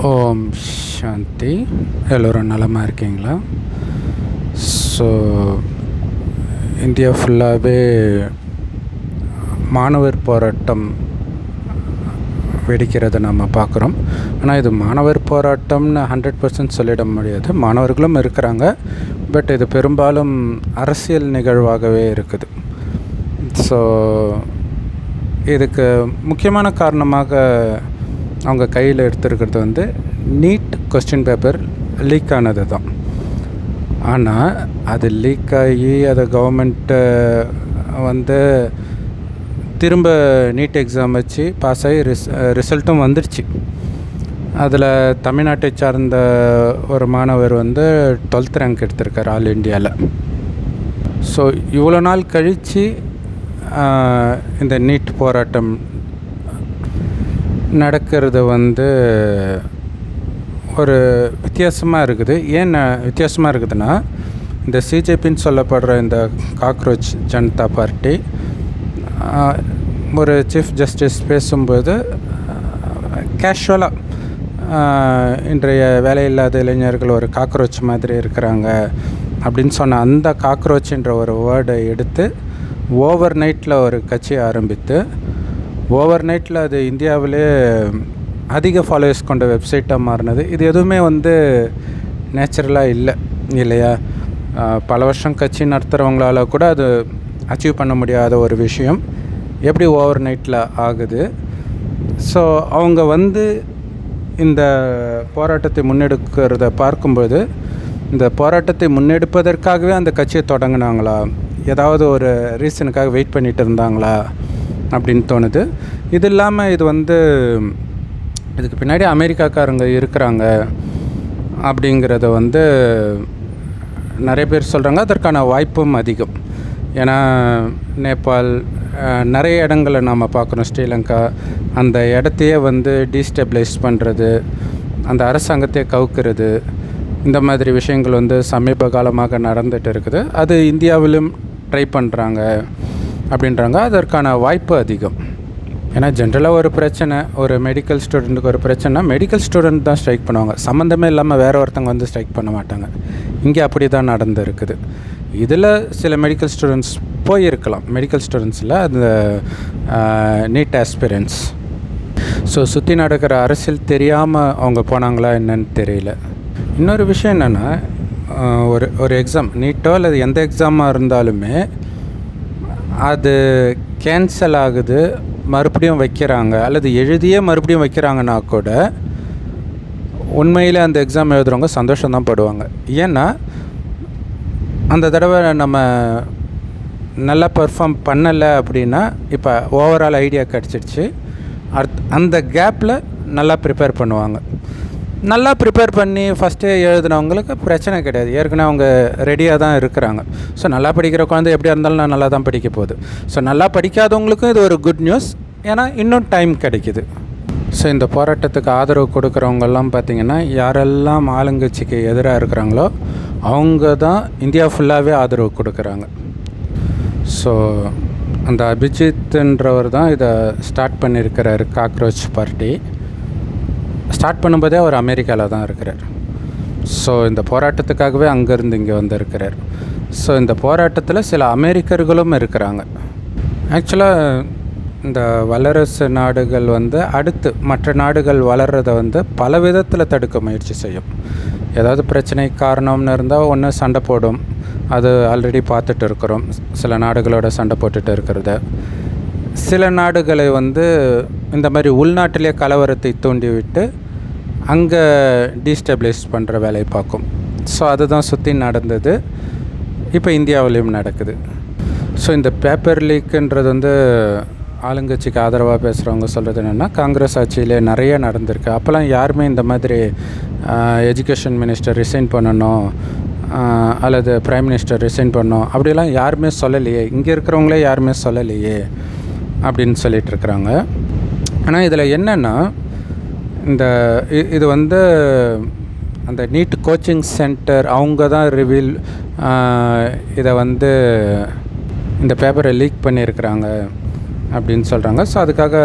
ஓம் சாந்தி. எல்லோரும் நலமாக இருக்கீங்களா? ஸோ இந்தியா ஃபுல்லாகவே மாணவர் போராட்டம் வெடிக்கிறத நம்ம பார்க்குறோம். ஆனால் இது மாணவர் போராட்டம்னு 100% சொல்லிட முடியாது. மாணவர்களும் இருக்கிறாங்க, பட் இது பெரும்பாலும் அரசியல் நிகழ்வாகவே இருக்குது. ஸோ இதுக்கு முக்கியமான காரணமாக அவங்க கையில் எடுத்துருக்கிறது நீட் கொஸ்டின் பேப்பர் லீக் ஆனது தான். ஆனால் அது லீக் ஆகி அதை கவர்மெண்ட்டு திரும்ப நீட் எக்ஸாம் வச்சு பாஸ் ஆகி ரிசல்ட்டும் வந்துருச்சு. அதில் தமிழ்நாட்டை சார்ந்த ஒரு மாணவர் 12th ரேங்க் எடுத்திருக்கார் ஆல் இண்டியாவில். ஸோ இவ்வளோ நாள் கழித்து இந்த நீட் போராட்டம் நடக்கிறது ஒரு வித்தியாசமாக இருக்குது. ஏன் வித்தியாசமாக இருக்குதுன்னா, இந்த சிஜேபின்னு சொல்லப்படுற இந்த காக்ரோச் ஜனதா பார்ட்டி ஒரு சீஃப் ஜஸ்டிஸ் பேசும்போது கேஷுவலாக இன்றைய வேலையில்லாத இளைஞர்கள் ஒரு காக்ரோச் மாதிரி இருக்கிறாங்க அப்படின்னு சொன்ன அந்த காக்ரோச்ன்ற ஒரு வேர்டை எடுத்து ஓவர் நைட்டில் ஒரு கட்சியை ஆரம்பித்து ஓவர் நைட்டில் அது இந்தியாவிலே அதிக ஃபாலோவர்ஸ் கொண்ட வெப்சைட்டாக மாறினது. இது எதுவுமே நேச்சுரலாக இல்லையா? பல வருஷம் கட்சி நடத்துகிறவங்களால கூட அது அச்சீவ் பண்ண முடியாத ஒரு விஷயம் எப்படி ஓவர் நைட்டில் ஆகுது. ஸோ அவங்க இந்த போராட்டத்தை முன்னெடுக்கிறத பார்க்கும்போது, இந்த போராட்டத்தை முன்னெடுப்பதற்காகவே அந்த கட்சியை தொடங்கினாங்களா, ஏதாவது ஒரு ரீசனுக்காக வெயிட் பண்ணிகிட்டு இருந்தாங்களா அப்படின்னு தோணுது. இது இல்லாமல் இது இதுக்கு பின்னாடி அமெரிக்காக்காரங்க இருக்கிறாங்க அப்படிங்கிறத நிறைய பேர் சொல்கிறாங்க. அதற்கான வாய்ப்பும் அதிகம். ஏன்னா நேபாள் நிறைய இடங்களை நாம் பார்க்குறோம். ஸ்ரீலங்கா அந்த இடத்தையே டீஸ்டெபிளைஸ் பண்ணுறது, அந்த அரசாங்கத்தையே கவுக்கிறது, இந்த மாதிரி விஷயங்கள் சமீப காலமாக நடந்துகிட்டு இருக்குது. அது இந்தியாவிலும் ட்ரை பண்ணுறாங்க அப்படின்றாங்க. அதற்கான வாய்ப்பு அதிகம். ஏன்னா ஜென்ரலாக ஒரு பிரச்சனை, ஒரு மெடிக்கல் ஸ்டூடெண்ட்டுக்கு ஒரு பிரச்சனை, மெடிக்கல் ஸ்டூடெண்ட் தான் ஸ்ட்ரைக் பண்ணுவாங்க, சம்மந்தமே இல்லாமல் வேறு ஒருத்தவங்க ஸ்ட்ரைக் பண்ண மாட்டாங்க. இங்கே அப்படி தான் நடந்துருக்குது. இதில் சில மெடிக்கல் ஸ்டூடெண்ட்ஸ் போயிருக்கலாம், மெடிக்கல் ஸ்டூடெண்ட்ஸில் அந்த நீட் ஆஸ்பிரன்ஸ். ஸோ சுற்றி நடக்கிற அரசியல் தெரியாமல் அவங்க போனாங்களா என்னன்னு தெரியல. இன்னொரு விஷயம் என்னென்னா, ஒரு எக்ஸாம் நீட்டோ அல்லது எந்த எக்ஸாமாக இருந்தாலுமே அது கேன்சல் ஆகுது, மறுபடியும் வைக்கிறாங்க, அல்லது எழுதியே மறுபடியும் வைக்கிறாங்கன்னா கூட உண்மையில் அந்த எக்ஸாம் எழுதுகிறவங்க சந்தோஷம்தான் படுவாங்க. ஏன்னா அந்த தடவை நம்ம நல்லா பெர்ஃபார்ம் பண்ணலை அப்படின்னா இப்போ ஓவரால் ஐடியா கிடச்சிடுச்சு. அந்த கேப்பில் நல்லா ப்ரிப்பேர் பண்ணுவாங்க. நல்லா ப்ரிப்பேர் பண்ணி ஃபஸ்ட்டே எழுதினவங்களுக்கு பிரச்சனை கிடையாது, ஏற்கனவே அவங்க ரெடியாக தான் இருக்கிறாங்க. ஸோ நல்லா படிக்கிற குழந்தை எப்படியா இருந்தாலும் நான் நல்லா தான் படிக்க போகுது. ஸோ நல்லா படிக்காதவங்களுக்கும் இது ஒரு குட் நியூஸ், ஏன்னா இன்னும் டைம் கிடைக்கிது. ஸோ இந்த போராட்டத்துக்கு ஆதரவு கொடுக்குறவங்கெல்லாம் பார்த்திங்கன்னா, யாரெல்லாம் ஆளுங்கட்சிக்கு எதிராக இருக்கிறாங்களோ அவங்க தான் இந்தியா ஃபுல்லாகவே ஆதரவு கொடுக்குறாங்க. ஸோ அந்த அபிஜித்ன்றவர் தான் இதை ஸ்டார்ட் பண்ணியிருக்கிறார். காக்ரோச் பார்ட்டி ஸ்டார்ட் பண்ணும்போதே அவர் அமெரிக்காவில் தான் இருக்கிறார். ஸோ இந்த போராட்டத்துக்காகவே அங்கேருந்து இங்கே வந்திருக்கிறார். ஸோ இந்த போராட்டத்தில் சில அமெரிக்கர்களும் இருக்கிறாங்க. ஆக்சுவலாக இந்த வல்லரசு நாடுகள் அடுத்து மற்ற நாடுகள் வளர்கிறத பல விதத்தில் தடுக்க முயற்சி செய்யும். ஏதாவது பிரச்சனை காரணம்னு இருந்தால் ஒன்று சண்டை போடும், அது ஆல்ரெடி பார்த்துட்டு இருக்கிறோம், சில நாடுகளோட சண்டை போட்டுட்டு இருக்கிறத. சில நாடுகளை இந்த மாதிரி உள்நாட்டிலே கலவரத்தை தூண்டிவிட்டு அங்கே டீஸ்டெபிளைஸ் பண்ணுற வேலையை பார்க்கும். ஸோ அதுதான் சுற்றி நடந்தது, இப்போ இந்தியாவிலையும் நடக்குது. ஸோ இந்த பேப்பர் லீக்குன்றது ஆளுங்கட்சிக்கு ஆதரவாக பேசுகிறவங்க சொல்கிறது என்னென்னா, காங்கிரஸ் ஆட்சியிலே நிறைய நடந்திருக்கு. அப்போல்லாம் யாருமே இந்த மாதிரி எஜுகேஷன் மினிஸ்டர் ரிசைன் பண்ணணும் அல்லது பிரைம் மினிஸ்டர் ரிசைன் பண்ணணும் அப்படிலாம் யாருமே சொல்லலையே, இங்கே இருக்கிறவங்களே யாருமே சொல்லலையே அப்படின்னு சொல்லிகிட்ருக்குறாங்க. ஆனால் இதில் என்னென்னா, இது அந்த நீட் கோச்சிங் சென்டர் அவங்க தான் ரிவீல் இதை இந்த பேப்பரை லீக் பண்ணியிருக்கிறாங்க அப்படின்னு சொல்கிறாங்க. ஸோ அதுக்காக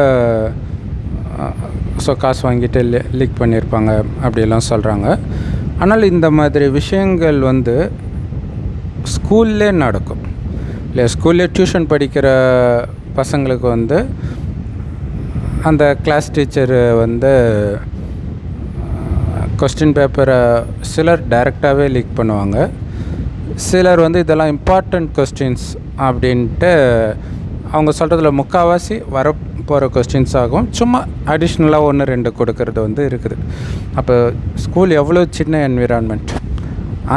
ஸோ காசு வாங்கிட்டு லீக் பண்ணியிருப்பாங்க அப்படிலாம் சொல்கிறாங்க. ஆனால் இந்த மாதிரி விஷயங்கள் வந்து ஸ்கூல்லே நடக்கும் இல்லை. ஸ்கூல்லே டியூஷன் படிக்கிற பசங்களுக்கு வந்து அந்த கிளாஸ் டீச்சரு வந்து கொஸ்டின் பேப்பரை சிலர் டைரெக்டாகவே லீக் பண்ணுவாங்க. சிலர் வந்து இதெல்லாம் இம்பார்ட்டண்ட் கொஸ்டின்ஸ் அப்படின்ட்டு அவங்க சொல்கிறதுல முக்கால்வாசி வரப்போகிற கொஸ்டின்ஸ் ஆகும். சும்மா அடிஷ்னலாக 1-2 கொடுக்கறது வந்து இருக்குது. அப்போ ஸ்கூல் எவ்வளோ சின்ன என்விரான்மெண்ட்,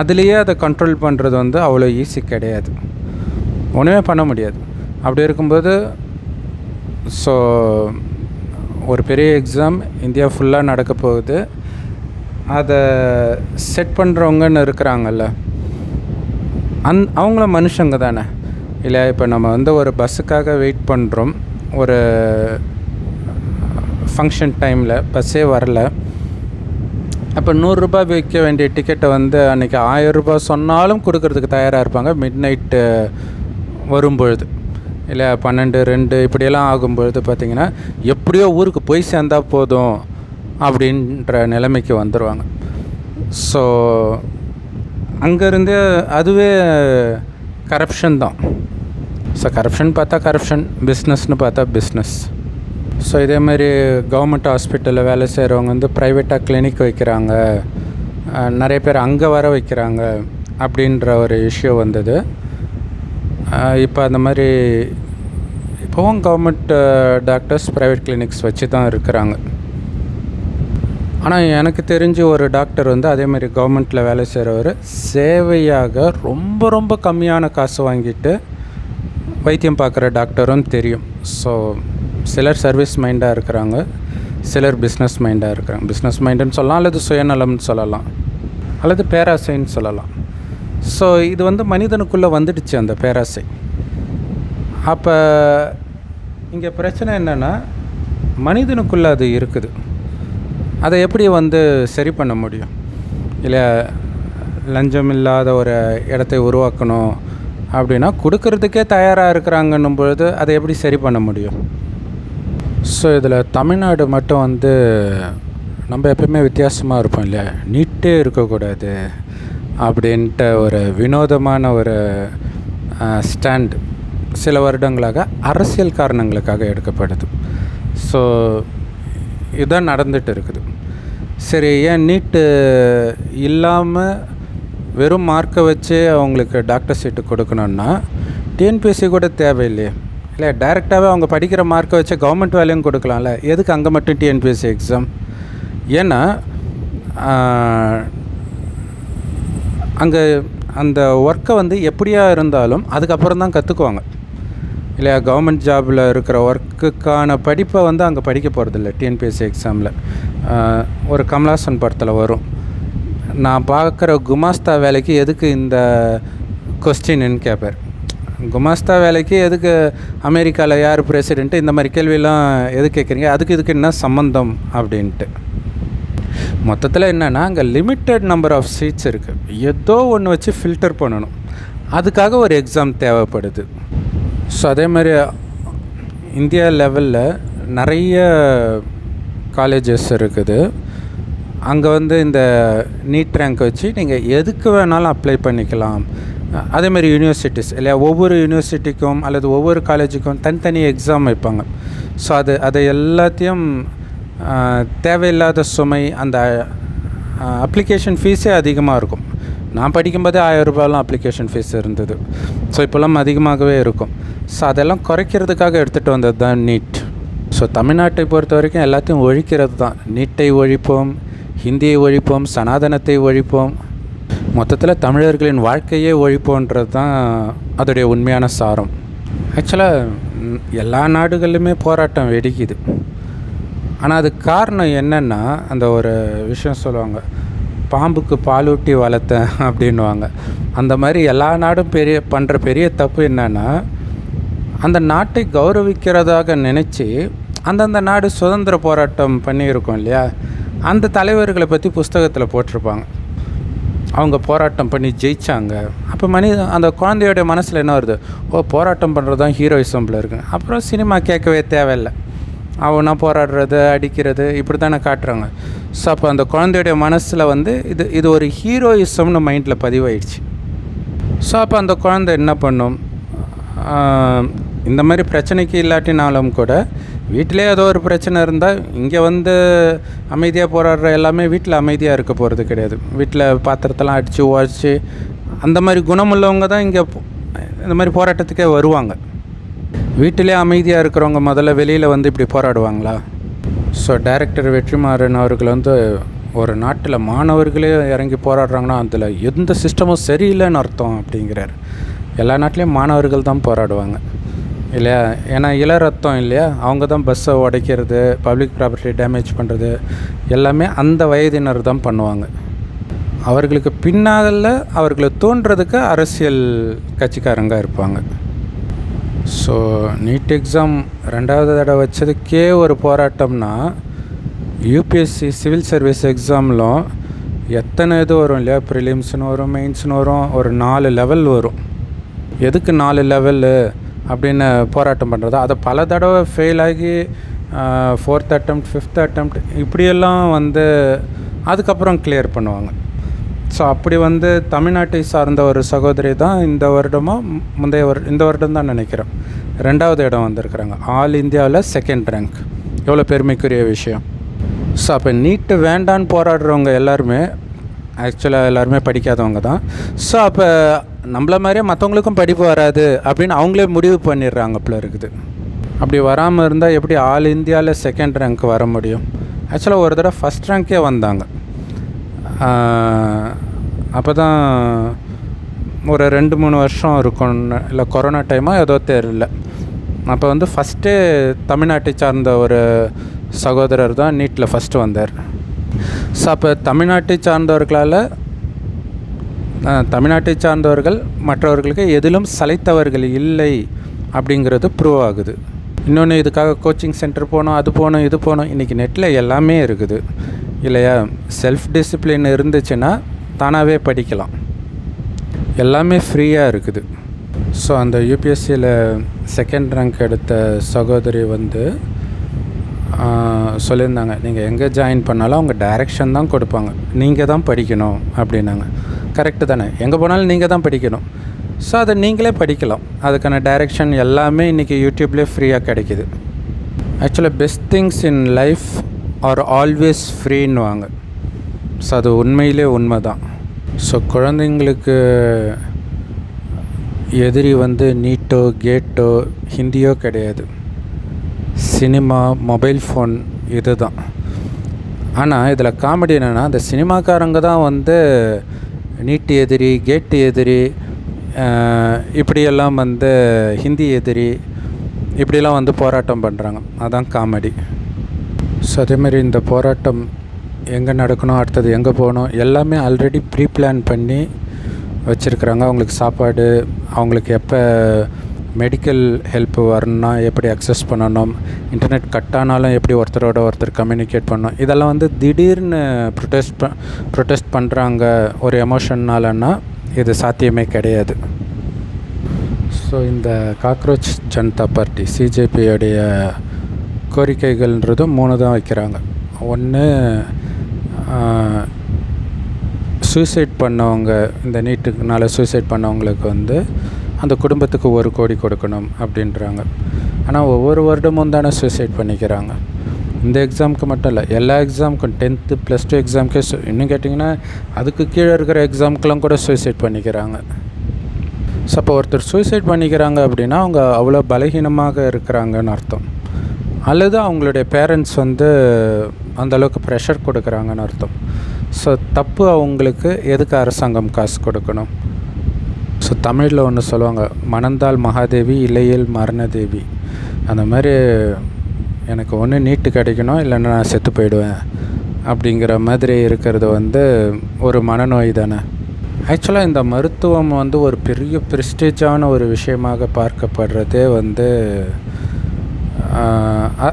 அதுலேயே அதை கண்ட்ரோல் பண்ணுறது வந்து அவ்வளோ ஈஸி கிடையாது, ஒன்றுமே பண்ண முடியாது. அப்படி இருக்கும்போது ஸோ ஒரு பெரிய எக்ஸாம் இந்தியா ஃபுல்லாக நடக்க போகுது. அதை செட் பண்ணுறவங்கன்னு இருக்கிறாங்கல்ல, அவங்கள மனுஷங்க தானே இல்லை. இப்போ நம்ம வந்து ஒரு பஸ்ஸுக்காக வெயிட் பண்ணுறோம், ஒரு ஃபங்க்ஷன் டைமில் பஸ்ஸே வரல. அப்போ 100 ரூபாய் விற்க வேண்டிய டிக்கெட்டை வந்து அன்றைக்கி 1000 ரூபாய் சொன்னாலும் கொடுக்கறதுக்கு தயாராக இருப்பாங்க. மிட் நைட்டு வரும்பொழுது இல்லை 12-2 இப்படியெல்லாம் ஆகும்பொழுது பார்த்திங்கன்னா எப்படியோ ஊருக்கு போய் சேர்ந்தால் போதும் அப்படின்ற நிலைமைக்கு வந்துடுவாங்க. ஸோ அங்கேருந்து அதுவே கரப்ஷன் தான். ஸோ கரப்ஷன் பார்த்தா கரப்ஷன், பிஸ்னஸ்னு பார்த்தா பிஸ்னஸ். ஸோ இதேமாதிரி கவர்மெண்ட் ஹாஸ்பிட்டலில் வேலை செய்கிறவங்க வந்து ப்ரைவேட்டாக கிளினிக் வைக்கிறாங்க, நிறைய பேர் அங்கே வர வைக்கிறாங்க அப்படின்ற ஒரு இஷ்யூ வந்தது. இப்போ அந்த மாதிரி இப்போவும் கவர்மெண்ட் டாக்டர்ஸ் ப்ரைவேட் கிளினிக்ஸ் வச்சு தான் இருக்கிறாங்க. ஆனால் எனக்கு தெரிஞ்சு ஒரு டாக்டர் வந்து அதேமாதிரி கவர்மெண்ட்டில் வேலை செய்கிறவர் சேவையாக ரொம்ப ரொம்ப கம்மியான காசு வாங்கிட்டு வைத்தியம் பார்க்குற டாக்டரும் தெரியும். ஸோ சிலர் சர்வீஸ் மைண்டாக இருக்கிறாங்க, சிலர் பிஸ்னஸ் மைண்டாக இருக்கிறாங்க. பிஸ்னஸ் மைண்டுன்னு சொல்லலாம், அல்லது சுயநலம்னு சொல்லலாம், அல்லது பேராசைன்னு சொல்லலாம். ஸோ இது வந்து மனிதனுக்குள்ளே வந்துடுச்சு அந்த பேராசை. அப்போ இங்கே பிரச்சனை என்னென்னா, மனிதனுக்குள்ளே அது இருக்குது, அதை எப்படி வந்து சரி பண்ண முடியும்? இல்லை லஞ்சம் இல்லாத ஒரு இடத்தை உருவாக்கணும் அப்படின்னா கொடுக்கறதுக்கே தயாராக இருக்கிறாங்கன்னும் பொழுது அதை எப்படி சரி பண்ண முடியும்? ஸோ இதில் தமிழ்நாடு மட்டும் வந்து நம்ம எப்பயுமே வித்தியாசமாக இருப்போம் இல்லையா, நீட்டே இருக்கக்கூடாது அப்படின்ட்டு ஒரு வினோதமான ஒரு ஸ்டாண்ட் சில வருடங்களாக அரசியல் காரணங்களுக்காக எடுக்கப்படுது. ஸோ இதுதான் நடந்துகிட்டு இருக்குது. சரி, ஏன் நீட்டு இல்லாமல் வெறும் மார்க்கை வச்சு அவங்களுக்கு டாக்டர் சீட்டு கொடுக்கணுன்னா டிஎன்பிஎஸ்சி கூட தேவையில்லையே, இல்லை டைரெக்டாகவே அவங்க படிக்கிற மார்க்கை வச்சு கவர்மெண்ட் வேலையும் கொடுக்கலாம்ல. எதுக்கு அங்கே மட்டும் டிஎன்பிஎஸ்சி எக்ஸாம்? ஏன்னா அங்கே அந்த ஒர்க்கை வந்து எப்படியா இருந்தாலும் அதுக்கப்புறம் தான் கற்றுக்குவாங்க இல்லையா. கவர்மெண்ட் ஜாபில் இருக்கிற ஒர்க்குக்கான படிப்பை வந்து அங்கே படிக்க போகிறதில்ல டிஎன்பிஎஸ்சி எக்ஸாமில். ஒரு கமலாசன் படத்தில் வரும், நான் பார்க்குற குமாஸ்தா வேலைக்கு எதுக்கு இந்த கொஸ்டின்னு கேட்பார். குமாஸ்தா வேலைக்கு எதுக்கு அமெரிக்காவில் யார் பிரசிடெண்ட்டு, இந்த மாதிரி கேள்வியெல்லாம் எது கேட்குறீங்க, இதுக்கு என்ன சம்மந்தம் அப்படின்ட்டு. மொத்தத்தில் என்னென்னா அங்கே லிமிட்டட் நம்பர் ஆஃப் சீட்ஸ் இருக்குது, ஏதோ ஒன்று வச்சு ஃபில்டர் பண்ணணும், அதுக்காக ஒரு எக்ஸாம் தேவைப்படுது. ஸோ அதே மாதிரி இந்தியா லெவலில் நிறைய காலேஜஸ் இருக்குது. அங்கே வந்து இந்த நீட் ரேங்க் வச்சு நீங்கள் எதுக்கு வேணாலும் அப்ளை பண்ணிக்கலாம். அதேமாதிரி யூனிவர்சிட்டிஸ் இல்லையா, ஒவ்வொரு யூனிவர்சிட்டிக்கும் அல்லது ஒவ்வொரு காலேஜுக்கும் தனித்தனி எக்ஸாம் வைப்பாங்க. ஸோ அதை எல்லாத்தையும் தேவையில்லாத சுமை, அந்த அப்ளிகேஷன் ஃபீஸே அதிகமாக இருக்கும். நான் படிக்கும்போதே 1000 ரூபாயெலாம் அப்ளிகேஷன் ஃபீஸ் இருந்தது. ஸோ இப்போல்லாம் அதிகமாகவே இருக்கும். ஸோ அதெல்லாம் குறைக்கிறதுக்காக எடுத்துகிட்டு வந்தது தான் நீட். ஸோ தமிழ்நாட்டை பொறுத்த வரைக்கும் எல்லாத்தையும் ஒழிக்கிறது தான். நீட்டை ஒழிப்போம், ஹிந்தியை ஒழிப்போம், சனாதனத்தை ஒழிப்போம், மொத்தத்தில் தமிழர்களின் வாழ்க்கையே ஒழிப்போன்றது தான் அதோடைய உண்மையான சாரம். ஆக்சுவலாக எல்லா நாடுகளிலுமே போராட்டம் வெடிக்குது. ஆனால் அதுக்கு காரணம் என்னென்னா, அந்த ஒரு விஷயம் சொல்லுவாங்க, பாம்புக்கு பாலூட்டி வளர்த்தேன் அப்படின்வாங்க. அந்த மாதிரி எல்லா நாடும் பண்ணுற பெரிய தப்பு என்னென்னா, அந்த நாட்டை கௌரவிக்கிறதாக நினச்சி அந்தந்த நாடு சுதந்திர போராட்டம் பண்ணியிருக்கோம் இல்லையா, அந்த தலைவர்களை பற்றி புஸ்தகத்தில் போட்டிருப்பாங்க, அவங்க போராட்டம் பண்ணி ஜெயித்தாங்க. அப்போ அந்த குழந்தையோடைய மனசில் என்ன வருது, போராட்டம் பண்ணுறது தான் ஹீரோயிசம்பில் இருக்குங்க. அப்புறம் சினிமா கேட்கவே தேவையில்லை, அவனா போராடுறது, அடிக்கிறது இப்படி தானே காட்டுறாங்க. ஸோ அப்போ அந்த குழந்தையுடைய மனசில் வந்து இது ஒரு ஹீரோயிசம்னு மைண்டில் பதிவாயிடுச்சு. ஸோ அப்போ அந்த குழந்தை என்ன பண்ணும், இந்த மாதிரி பிரச்சனைக்கு இல்லாட்டினாலும் கூட வீட்டிலே ஏதோ ஒரு பிரச்சனை இருந்தால் இங்கே வந்து அமைதியாக போராடுற எல்லாமே வீட்டில் அமைதியாக இருக்க போகிறது கிடையாது. வீட்டில் பாத்திரத்தெல்லாம் அடித்து உடச்சி அந்த மாதிரி குணமுள்ளவங்க தான் இங்கே இந்த மாதிரி போராட்டத்துக்கே வருவாங்க. வீட்டிலே அமைதியாக இருக்கிறவங்க முதல்ல வெளியில் வந்து இப்படி போராடுவாங்களா? ஸோ டைரக்டர் வெற்றிமாறன் அவர்கள் வந்து ஒரு நாட்டில் மாணவர்களே இறங்கி போராடுறாங்கன்னா அதில் எந்த சிஸ்டமும் சரியில்லைன்னு அர்த்தம் அப்படிங்கிறார். எல்லா நாட்டிலையும் மாணவர்கள் தான் போராடுவாங்க இல்லையா? ஏன்னா ரத்தம் இல்லையா, அவங்க தான் பஸ்ஸை உடைக்கிறது, பப்ளிக் ப்ராப்பர்ட்டி டேமேஜ் பண்ணுறது எல்லாமே அந்த வயதினர் தான் பண்ணுவாங்க. அவர்களுக்கு பின்னால் அவர்களை தோன்றதுக்கு அரசியல் கட்சிக்காரங்க இருப்பாங்க. ஸோ நீட் எக்ஸாம் 2வது தடவை வச்சதுக்கே ஒரு போராட்டம்னா, யூபிஎஸ்சி சிவில் சர்வீஸ் எக்ஸாமிலும் எத்தனை இது வரும் இல்லையா? ப்ரிலிம்ஸ்னு வரும், மெயின்ஸ்னு வரும், ஒரு 4 லெவல் வரும். எதுக்கு 4 லெவலு அப்படின்னு போராட்டம் பண்ணுறது? அதை பல தடவை ஃபெயில் ஆகி 4th attempt 5th attempt இப்படியெல்லாம் வந்து அதுக்கப்புறம் கிளியர் பண்ணுவாங்க. ஸோ அப்படி வந்து தமிழ்நாட்டை சார்ந்த ஒரு சகோதரி தான் இந்த வருடமாக இந்த வருடம் தான் நினைக்கிறேன் 2வது இடம் வந்திருக்கிறாங்க. ஆல் இந்தியாவில் 2nd ரேங்க். எவ்வளோ பெருமைக்குரிய விஷயம். ஸோ அப்போ நீட்டு வேண்டான்னு போராடுறவங்க எல்லாருமே ஆக்சுவலாக எல்லாருமே படிக்காதவங்க தான். ஸோ அப்போ நம்மள மாதிரியே மற்றவங்களுக்கும் படிப்பு வராது அப்படின்னு அவங்களே முடிவு பண்ணிடுறாங்க போல இருக்குது. அப்படி வராமல் இருந்தால் எப்படி ஆல் இந்தியாவில் 2nd ரேங்க் வர முடியும்? ஆக்சுவலாக ஒரு தடவை 1st ரேங்க்கே வந்தாங்க. அப்போ தான் ஒரு 2-3 வருஷம் இருக்கும், இல்லை கொரோனா டைமாக ஏதோ தெரியல. அப்போ வந்து ஃபஸ்ட்டு தமிழ்நாட்டை சார்ந்த ஒரு சகோதரர் தான் நீட்டில் ஃபஸ்ட்டு வந்தார். ஸோ அப்போ தமிழ்நாட்டை சார்ந்தவர்கள் மற்றவர்களுக்கு எதிலும் சளைத்தவர்கள் இல்லை அப்படிங்கிறது ப்ரூவ் ஆகுது. இன்னொன்று, இதுக்காக கோச்சிங் சென்டர் போகணும், அது போகணும், இது போகணும். இன்றைக்கி நெட்டில் எல்லாமே இருக்குது இல்லையா? செல்ஃப் டிசிப்ளின் இருந்துச்சுன்னா தானாகவே படிக்கலாம், எல்லாமே ஃப்ரீயாக இருக்குது. ஸோ அந்த யூபிஎஸ்சியில் 2nd ரேங்க் எடுத்த சகோதரி வந்து சொல்லியிருந்தாங்க, நீங்கள் எங்கே ஜாயின் பண்ணாலும் அவங்க டைரெக்ஷன் தான் கொடுப்பாங்க, நீங்கள் தான் படிக்கணும் அப்படின்னாங்க. கரெக்டு தானே? எங்கே போனாலும் நீங்கள் தான் படிக்கணும். ஸோ அதை நீங்களே படிக்கலாம். அதுக்கான டைரெக்ஷன் எல்லாமே இன்றைக்கி யூடியூப்லேயே ஃப்ரீயாக கிடைக்கிது. ஆக்சுவலாக best things in life are always ஃப்ரீன்னுவாங்க. ஸோ அது உண்மையிலே உண்மை தான். ஸோ குழந்தைங்களுக்கு எதிரி வந்து நீட்டோ கேட்டோ ஹிந்தியோ கிடையாது, சினிமா, மொபைல் ஃபோன் இது தான். ஆனால் இதில் காமெடி என்னென்னா, அந்த சினிமாக்காரங்க தான் வந்து நீட்டு எதிரி, கேட்டு எதிரி, இப்படியெல்லாம் வந்து ஹிந்தி எதிரி, இப்படியெல்லாம் வந்து போராட்டம் பண்ணுறாங்க. அதுதான் காமெடி. ஸோ அதேமாதிரி இந்த போராட்டம் எங்கே நடக்கணும், அடுத்தது எங்கே போகணும், எல்லாமே ஆல்ரெடி ப்ரீ பிளான் பண்ணி வச்சுருக்குறாங்க. அவங்களுக்கு சாப்பாடு, அவங்களுக்கு எப்போ மெடிக்கல் ஹெல்ப் வரணும்னா எப்படி அக்சஸ் பண்ணணும், இன்டர்நெட் கட் ஆனாலும் எப்படி ஒருத்தரோட ஒருத்தர் கம்யூனிகேட் பண்ணணும், இதெல்லாம் வந்து திடீர்னு ப்ரொட்டஸ்ட் பண்ணுறாங்க ஒரு எமோஷன்னாலன்னா இது சாத்தியமே கிடையாது. ஸோ இந்த காக்ரோச் ஜனதா பார்ட்டி சிஜேபியோடைய கோரிக்கைகள்ன்றது 3 தான் வைக்கிறாங்க. ஒன்று, சூசைட் பண்ணவங்க, இந்த நீட்டுக்குனால சூசைட் பண்ணவங்களுக்கு வந்து அந்த குடும்பத்துக்கு 1 கோடி கொடுக்கணும் அப்படின்றாங்க. ஆனால் ஒவ்வொரு வருடமும் தானே சூசைட் பண்ணிக்கிறாங்க. இந்த எக்ஸாமுக்கு மட்டும் இல்லை, எல்லா எக்ஸாமுக்கும் 10th +2 எக்ஸாமுக்கே இன்னும் கேட்டிங்கன்னா அதுக்கு கீழே இருக்கிற எக்ஸாமுக்கெல்லாம் கூட சூசைட் பண்ணிக்கிறாங்க. ஸோ அப்போ ஒருத்தர் சூசைட் பண்ணிக்கிறாங்க அப்படின்னா அவங்க அவ்வளோ பலகீனமாக இருக்கிறாங்கன்னு அர்த்தம், அல்லது அவங்களுடைய பேரண்ட்ஸ் வந்து அந்தளவுக்கு ப்ரெஷர் கொடுக்குறாங்கன்னு அர்த்தம். ஸோ தப்பு அவங்களுக்கு எதுக்கு அரசாங்கம் காசு கொடுக்கணும்? ஸோ தமிழில் ஒன்று சொல்லுவாங்க, மணந்தால் மகாதேவி இல்லையில் மரணதேவி. அந்த மாதிரி எனக்கு ஒன்று நீட்டு கிடைக்கணும், இல்லைன்னா நான் செத்து போயிடுவேன் அப்படிங்கிற மாதிரி இருக்கிறது வந்து ஒரு மனநோய் தானே. ஆக்சுவலாக இந்த மருத்துவம் வந்து ஒரு பெரிய ப்ரெஸ்டீஜான ஒரு விஷயமாக பார்க்கப்படுறதே வந்து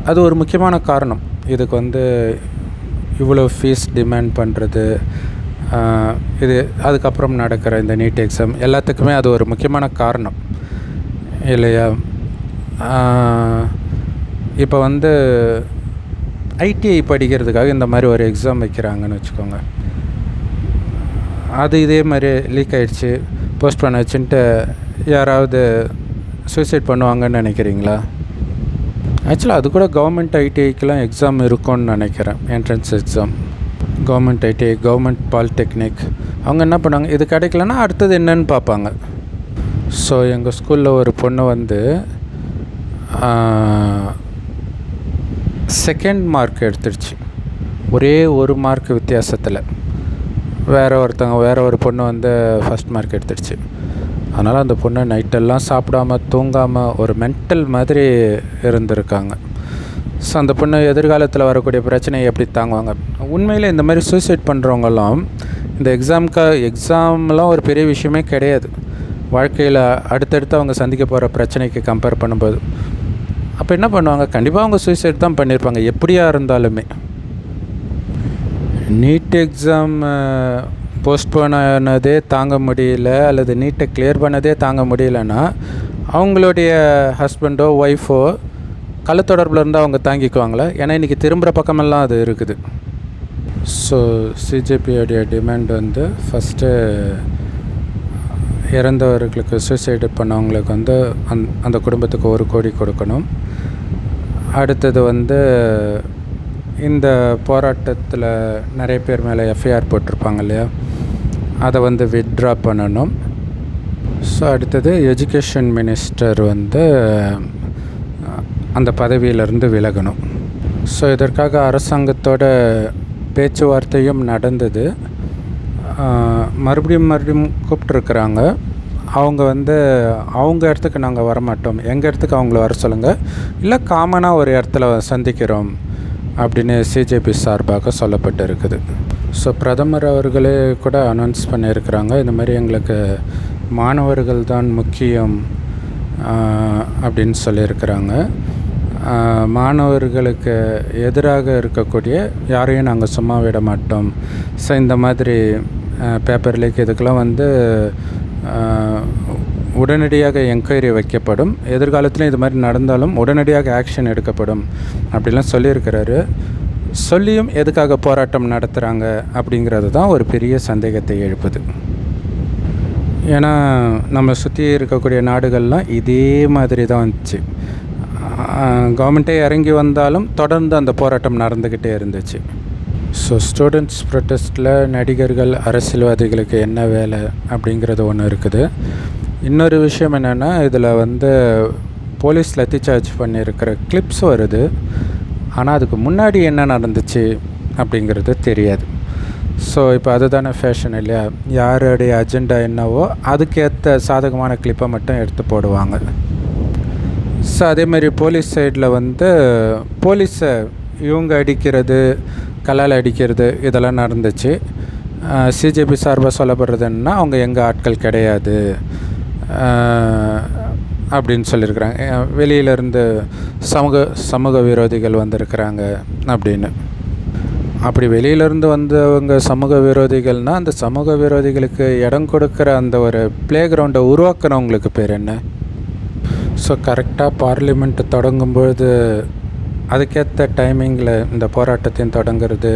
அது ஒரு முக்கியமான காரணம். இதுக்கு வந்து இவ்வளோ ஃபீஸ் டிமாண்ட் பண்ணுறது, இது அதுக்கப்புறம் நடக்கிற இந்த நீட் எக்ஸாம் எல்லாத்துக்குமே அது ஒரு முக்கியமான காரணம் இல்லையா? இப்போ வந்து ஐடிஐ படிக்கிறதுக்காக இந்த மாதிரி ஒரு எக்ஸாம் வைக்கிறாங்கன்னு வச்சுக்கோங்க. அது இதே மாதிரி லீக் ஆகிடுச்சு, போஸ்ட் பண்ண வச்சுன்ட்டு யாராவது சூசைட் பண்ணுவாங்கன்னு நினைக்கிறீங்களா? ஆக்சுவலாக அது கூட கவர்மெண்ட் ஐடிஐக்கெலாம் எக்ஸாம் இருக்கும்னு நினைக்கிறேன், entrance exam. Government ITI, government polytechnic, அவங்க என்ன பண்ணாங்க, இது கிடைக்கலன்னா அடுத்தது என்னன்னு பார்ப்பாங்க. ஸோ எங்கள் ஸ்கூலில் ஒரு பொண்ணு வந்து செகண்ட் மார்க் எடுத்துடுச்சு, ஒரே ஒரு மார்க் வித்தியாசத்தில். வேறு ஒரு பொண்ணு வந்து ஃபஸ்ட் மார்க் எடுத்துடுச்சு. அதனால் அந்த பொண்ணு நைட்டெல்லாம் சாப்பிடாமல் தூங்காமல் ஒரு மென்டல் மாதிரி இருந்திருக்காங்க. ஸோ அந்த பொண்ணு எதிர்காலத்தில் வரக்கூடிய பிரச்சனையை எப்படி தாங்குவாங்க? உண்மையில் இந்த மாதிரி சூசைட் பண்ணுறவங்கெல்லாம் இந்த எக்ஸாம்லாம் ஒரு பெரிய விஷயமே கிடையாது வாழ்க்கையில். அடுத்தடுத்து அவங்க சந்திக்க போகிற பிரச்சனைக்கு கம்பேர் பண்ணும்போது அப்போ என்ன பண்ணுவாங்க, கண்டிப்பாக அவங்க சூசைட் தான் பண்ணியிருப்பாங்க எப்படியாக இருந்தாலுமே. நீட் எக்ஸாம் போஸ்ட்போன் ஆனதே தாங்க முடியல, அல்லது நீட்டை கிளியர் பண்ணதே தாங்க முடியலன்னா அவங்களுடைய ஹஸ்பண்டோ ஒய்ஃபோ கள்ளத்தொடர்பில் இருந்தால் அவங்க தாங்கிக்குவாங்களே. ஏன்னா இன்றைக்கி திரும்புகிற பக்கமெல்லாம் அது இருக்குது. ஸோ சிஜேபியோடைய டிமாண்ட் வந்து ஃபஸ்ட்டு இறந்தவர்களுக்கு சூசைடு பண்ணவங்களுக்கு வந்து அந்த குடும்பத்துக்கு 1 கோடி கொடுக்கணும். அடுத்தது வந்து இந்த போராட்டத்தில் நிறைய பேர் மேலே எஃப்ஐஆர் போட்டிருப்பாங்க இல்லையா, அதை வந்து வித்ட்ரா பண்ணணும். ஸோ அடுத்தது எஜுகேஷன் மினிஸ்டர் வந்து அந்த பதவியிலிருந்து விலகணும். ஸோ இதற்காக அரசாங்கத்தோட பேச்சுவார்த்தையும் நடந்தது. மறுபடியும் கூப்பிட்ருக்குறாங்க. அவங்க வந்து அவங்க இடத்துக்கு நாங்கள் வரமாட்டோம், எங்கள் இடத்துக்கு அவங்கள வர சொல்லுங்கள், இல்லை காமனாக ஒரு இடத்துல சந்திக்கிறோம் அப்படின்னு சிஜேபி சார்பாக சொல்லப்பட்டு இருக்குது. ஸோ பிரதமர் அவர்களே கூட அனௌன்ஸ் பண்ணியிருக்கிறாங்க, இந்த மாதிரி எங்களுக்கு மாணவர்கள் தான் முக்கியம் அப்படின்னு சொல்லியிருக்கிறாங்க. மாணவர்களுக்கு எதிராக இருக்கக்கூடிய யாரையும் நாங்கள் சும்மா விட மாட்டோம். ஸோ இந்த மாதிரி பேப்பர் லீக் இதுக்கெல்லாம் வந்து உடனடியாக என்கொயரி வைக்கப்படும், எதிர்காலத்திலும் இது மாதிரி நடந்தாலும் உடனடியாக ஆக்ஷன் எடுக்கப்படும் அப்படிலாம் சொல்லியிருக்கிறாரு. சொல்லியும் எதுக்காக போராட்டம் நடத்துகிறாங்க அப்படிங்கிறது தான் ஒரு பெரிய சந்தேகத்தை எழுப்புது. ஏன்னா நம்ம சுற்றி இருக்கக்கூடிய நாடுகள்லாம் இதே மாதிரி தான் வந்துச்சு. கவர்மெண்ட்டே இறங்கி வந்தாலும் தொடர்ந்து அந்த போராட்டம் நடந்துக்கிட்டே இருந்துச்சு. ஸோ ஸ்டூடெண்ட்ஸ் ப்ரொட்டஸ்ட்டில் நடிகர்கள், அரசியல்வாதிகளுக்கு என்ன வேலை அப்படிங்கிறது ஒன்று இருக்குது. இன்னொரு விஷயம் என்னென்னா, இதில் வந்து போலீஸ் லத்திச்சார்ஜ் பண்ணியிருக்கிற கிளிப்ஸ் வருது, ஆனால் அதுக்கு முன்னாடி என்ன நடந்துச்சு அப்படிங்கிறது தெரியாது. ஸோ இப்போ அதுதானே ஃபேஷன் இல்லையா, யாருடைய அஜெண்டா என்னவோ அதுக்கேற்ற சாதகமான கிளிப்பை மட்டும் எடுத்து போடுவாங்க. ஸோ அதேமாதிரி போலீஸ் சைடில் வந்து போலீஸை இவங்க அடிக்கிறது, கல்லால் அடிக்கிறது இதெல்லாம் நடந்துச்சு. சிஜேபி சார்பாக சொல்லப்படுறது என்னன்னா, அவங்க எங்கள் ஆட்கள் கிடையாது அப்படின்னு சொல்லியிருக்கிறாங்க. வெளியிலேருந்து சமூக விரோதிகள் வந்திருக்கிறாங்க அப்படின்னு. அப்படி வெளியிலேருந்து வந்தவங்க சமூக விரோதிகள்னால், அந்த சமூக விரோதிகளுக்கு இடம் கொடுக்குற அந்த ஒரு ப்ளே கிரவுண்டை உருவாக்குனவங்களுக்கு பேர் என்ன? ஸோ கரெக்டாக பார்லிமெண்ட் தொடங்கும்பொழுது அதுக்கேற்ற டைமிங்கில் இந்த போராட்டத்தையும் தொடங்கிறது,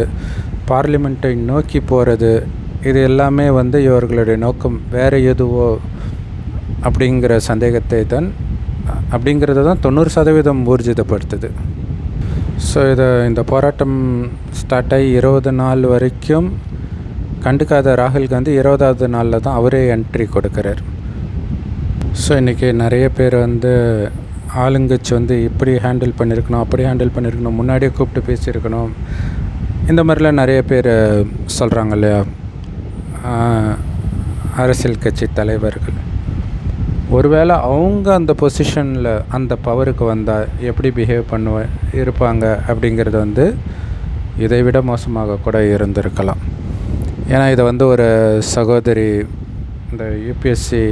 பார்லிமெண்ட்டை நோக்கி போகிறது, இது எல்லாமே வந்து இவர்களுடைய நோக்கம் வேறு எதுவோ அப்படிங்கிற சந்தேகத்தை தான் அப்படிங்கிறத தான் 90% ஊர்ஜிதப்படுத்துது. ஸோ இந்த போராட்டம் ஸ்டார்ட் ஆகி 20 நாள் வரைக்கும் கண்டுக்காத ராகுல் காந்தி 20வது நாளில் தான் அவரே என்ட்ரி கொடுக்குறார். ஸோ இன்றைக்கி நிறைய பேர் வந்து ஆளுங்கட்சி வந்து இப்படி ஹேண்டில் பண்ணியிருக்கணும், அப்படி ஹேண்டில் பண்ணியிருக்கணும், முன்னாடியே கூப்பிட்டு பேசியிருக்கணும், இந்த மாதிரிலாம் நிறைய பேர் சொல்கிறாங்க இல்லையா அரசியல் கட்சி தலைவர்கள். ஒருவேளை அவங்க அந்த பொசிஷனில் அந்த பவருக்கு வந்தால் எப்படி பிஹேவ் இருப்பாங்க அப்படிங்கிறது வந்து இதை விட மோசமாக கூட இருந்திருக்கலாம். ஏன்னா இதை வந்து ஒரு சகோதரி இந்த யூபிஎஸ்சி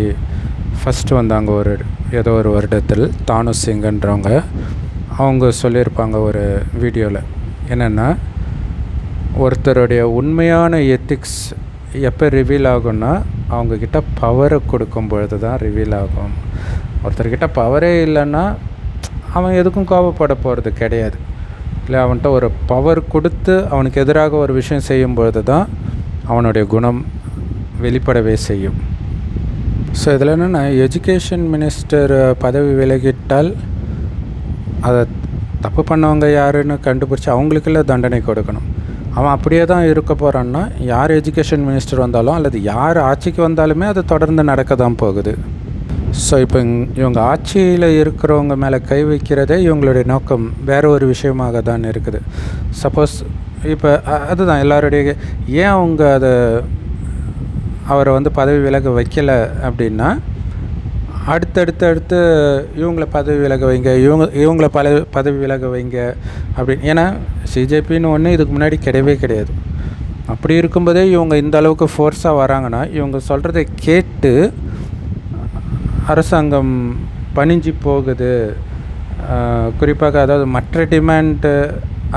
ஃபஸ்ட்டு வந்தாங்க ஏதோ ஒரு வருடத்தில், தானு சிங்கன்றவங்க, அவங்க சொல்லியிருப்பாங்க ஒரு வீடியோவில். என்னென்னா, ஒருத்தருடைய உண்மையான எத்திக்ஸ் எப்போ ரிவீல் ஆகும்னா, அவங்கக்கிட்ட பவரை கொடுக்கும் பொழுது தான் ரிவீல் ஆகும். ஒருத்தர்கிட்ட பவரே இல்லைன்னா அவன் எதுக்கும் கோபப்பட போகிறது கிடையாது. இல்லை, அவன்கிட்ட ஒரு பவர் கொடுத்து அவனுக்கு எதிராக ஒரு விஷயம் செய்யும்பொழுது தான் அவனுடைய குணம் வெளிப்படவே செய்யும். ஸோ இதில் என்னென்னா, எஜுகேஷன் மினிஸ்டர் பதவி விலகிட்டால் அதை தப்பு பண்ணவங்க யாருன்னு கண்டுபிடிச்சி அவங்களுக்கெல்லாம் தண்டனை கொடுக்கணும். அவன் அப்படியே தான் இருக்க போகிறான்னா, யார் எஜுகேஷன் மினிஸ்டர் வந்தாலும் அல்லது யார் ஆட்சிக்கு வந்தாலுமே அது தொடர்ந்து நடக்க தான் போகுது. ஸோ இப்போ இவங்க ஆட்சியில் இருக்கிறவங்க மேலே கை வைக்கிறதே இவங்களுடைய நோக்கம் வேறு ஒரு விஷயமாக தான் இருக்குது. சப்போஸ் இப்போ அதுதான் எல்லாருடைய ஏன் அவங்க அவரை பதவி விலக வைக்கலை அப்படின்னா, அடுத்து இவங்கள பதவி விலக வைங்க, இவங்கள பதவி விலக வைங்க அப்படின்னு. ஏன்னா சிஜேபின்னு ஒன்று இதுக்கு முன்னாடி கிடையவே கிடையாது. அப்படி இருக்கும்போதே இவங்க இந்த அளவுக்கு ஃபோர்ஸாக வராங்கன்னா, இவங்க சொல்கிறத கேட்டு அரசாங்கம் பணிஞ்சு போகுது. குறிப்பாக அதாவது மற்ற டிமாண்டு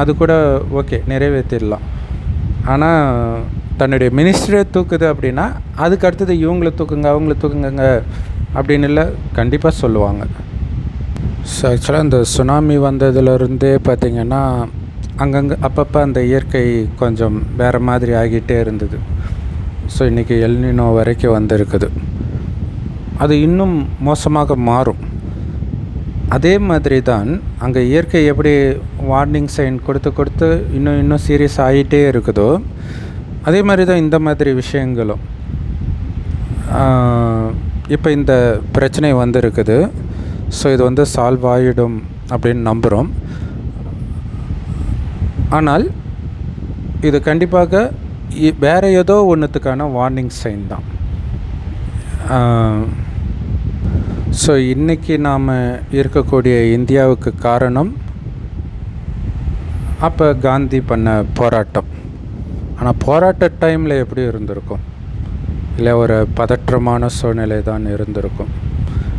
அது கூட ஓகே நிறைவேற்றிடலாம். ஆனால் தன்னுடைய மினிஸ்டரே தூக்குது அப்படின்னா, அதுக்கு அடுத்தது இவங்கள தூக்குங்க அவங்கள தூக்குங்க அப்படின்னு இல்லை, கண்டிப்பாக சொல்லுவாங்க. ஸோ ஆக்சுவலாக இந்த சுனாமி வந்ததுலேருந்தே பார்த்திங்கன்னா அங்கங்கே அப்பப்போ அந்த இயற்கை கொஞ்சம் வேறு மாதிரி ஆகிட்டே இருந்தது. ஸோ இன்றைக்கி எல்னினோ வரைக்கும் வந்திருக்குது. அது இன்னும் மோசமாக மாறும். அதே மாதிரி தான் அங்கே இயற்கை எப்படி வார்னிங் சைன் கொடுத்து இன்னும் சீரியஸ் ஆகிட்டே இருக்குதோ, அதே மாதிரி தான் இந்த மாதிரி விஷயங்களும். இப்போ இந்த பிரச்சனை வந்திருக்குது. ஸோ இது சால்வ் ஆகிடும் அப்படின்னு நம்புகிறோம். ஆனால் இது கண்டிப்பாக வேறு ஏதோ ஒன்றுத்துக்கான வார்னிங் சைன் தான். ஸோ இன்றைக்கி நாம் இருக்கக்கூடிய இந்தியாவுக்கு காரணம் அப்போ காந்தி பண்ண போராட்டம். ஆனால் போராட்ட டைமில் எப்படி இருந்திருக்கும்? இல்லை ஒரு பதற்றமான சூழ்நிலை தான் இருந்திருக்கும்.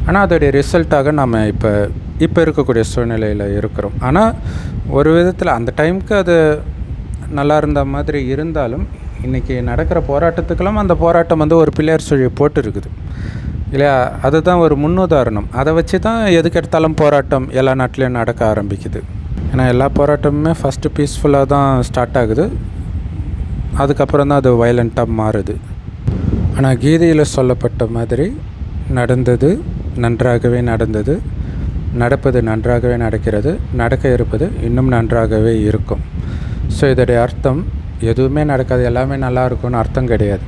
ஆனால் அதோடைய ரிசல்ட்டாக நாம் இப்போ இருக்கக்கூடிய சூழ்நிலையில் இருக்கிறோம். ஆனால் ஒரு விதத்தில் அந்த டைமுக்கு அது நல்லா இருந்த மாதிரி இருந்தாலும், இன்றைக்கி நடக்கிற போராட்டத்துக்கெல்லாம் அந்த போராட்டம் ஒரு பிள்ளையார் சுழி போட்டு இருக்குது இல்லையா? அதுதான் ஒரு முன்னுதாரணம். அதை வச்சு தான் எதுக்கெடுத்தாலும் போராட்டம் எல்லா நாட்டிலையும் நடக்க ஆரம்பிக்குது. ஏன்னா எல்லா போராட்டமுமே ஃபஸ்ட்டு பீஸ்ஃபுல்லாக தான் ஸ்டார்ட் ஆகுது, அதுக்கப்புறம் தான் அது வயலண்ட்டாக மாறுது. ஆனால் கீதையில் சொல்லப்பட்ட மாதிரி நடந்தது நன்றாகவே நடந்தது, நடப்பது நன்றாகவே நடக்கிறது, நடக்க இருப்பது இன்னும் நன்றாகவே இருக்கும். ஸோ இதோடைய அர்த்தம் எதுவுமே நடக்காது, எல்லாமே நல்லா இருக்கும்னு அர்த்தம் கிடையாது.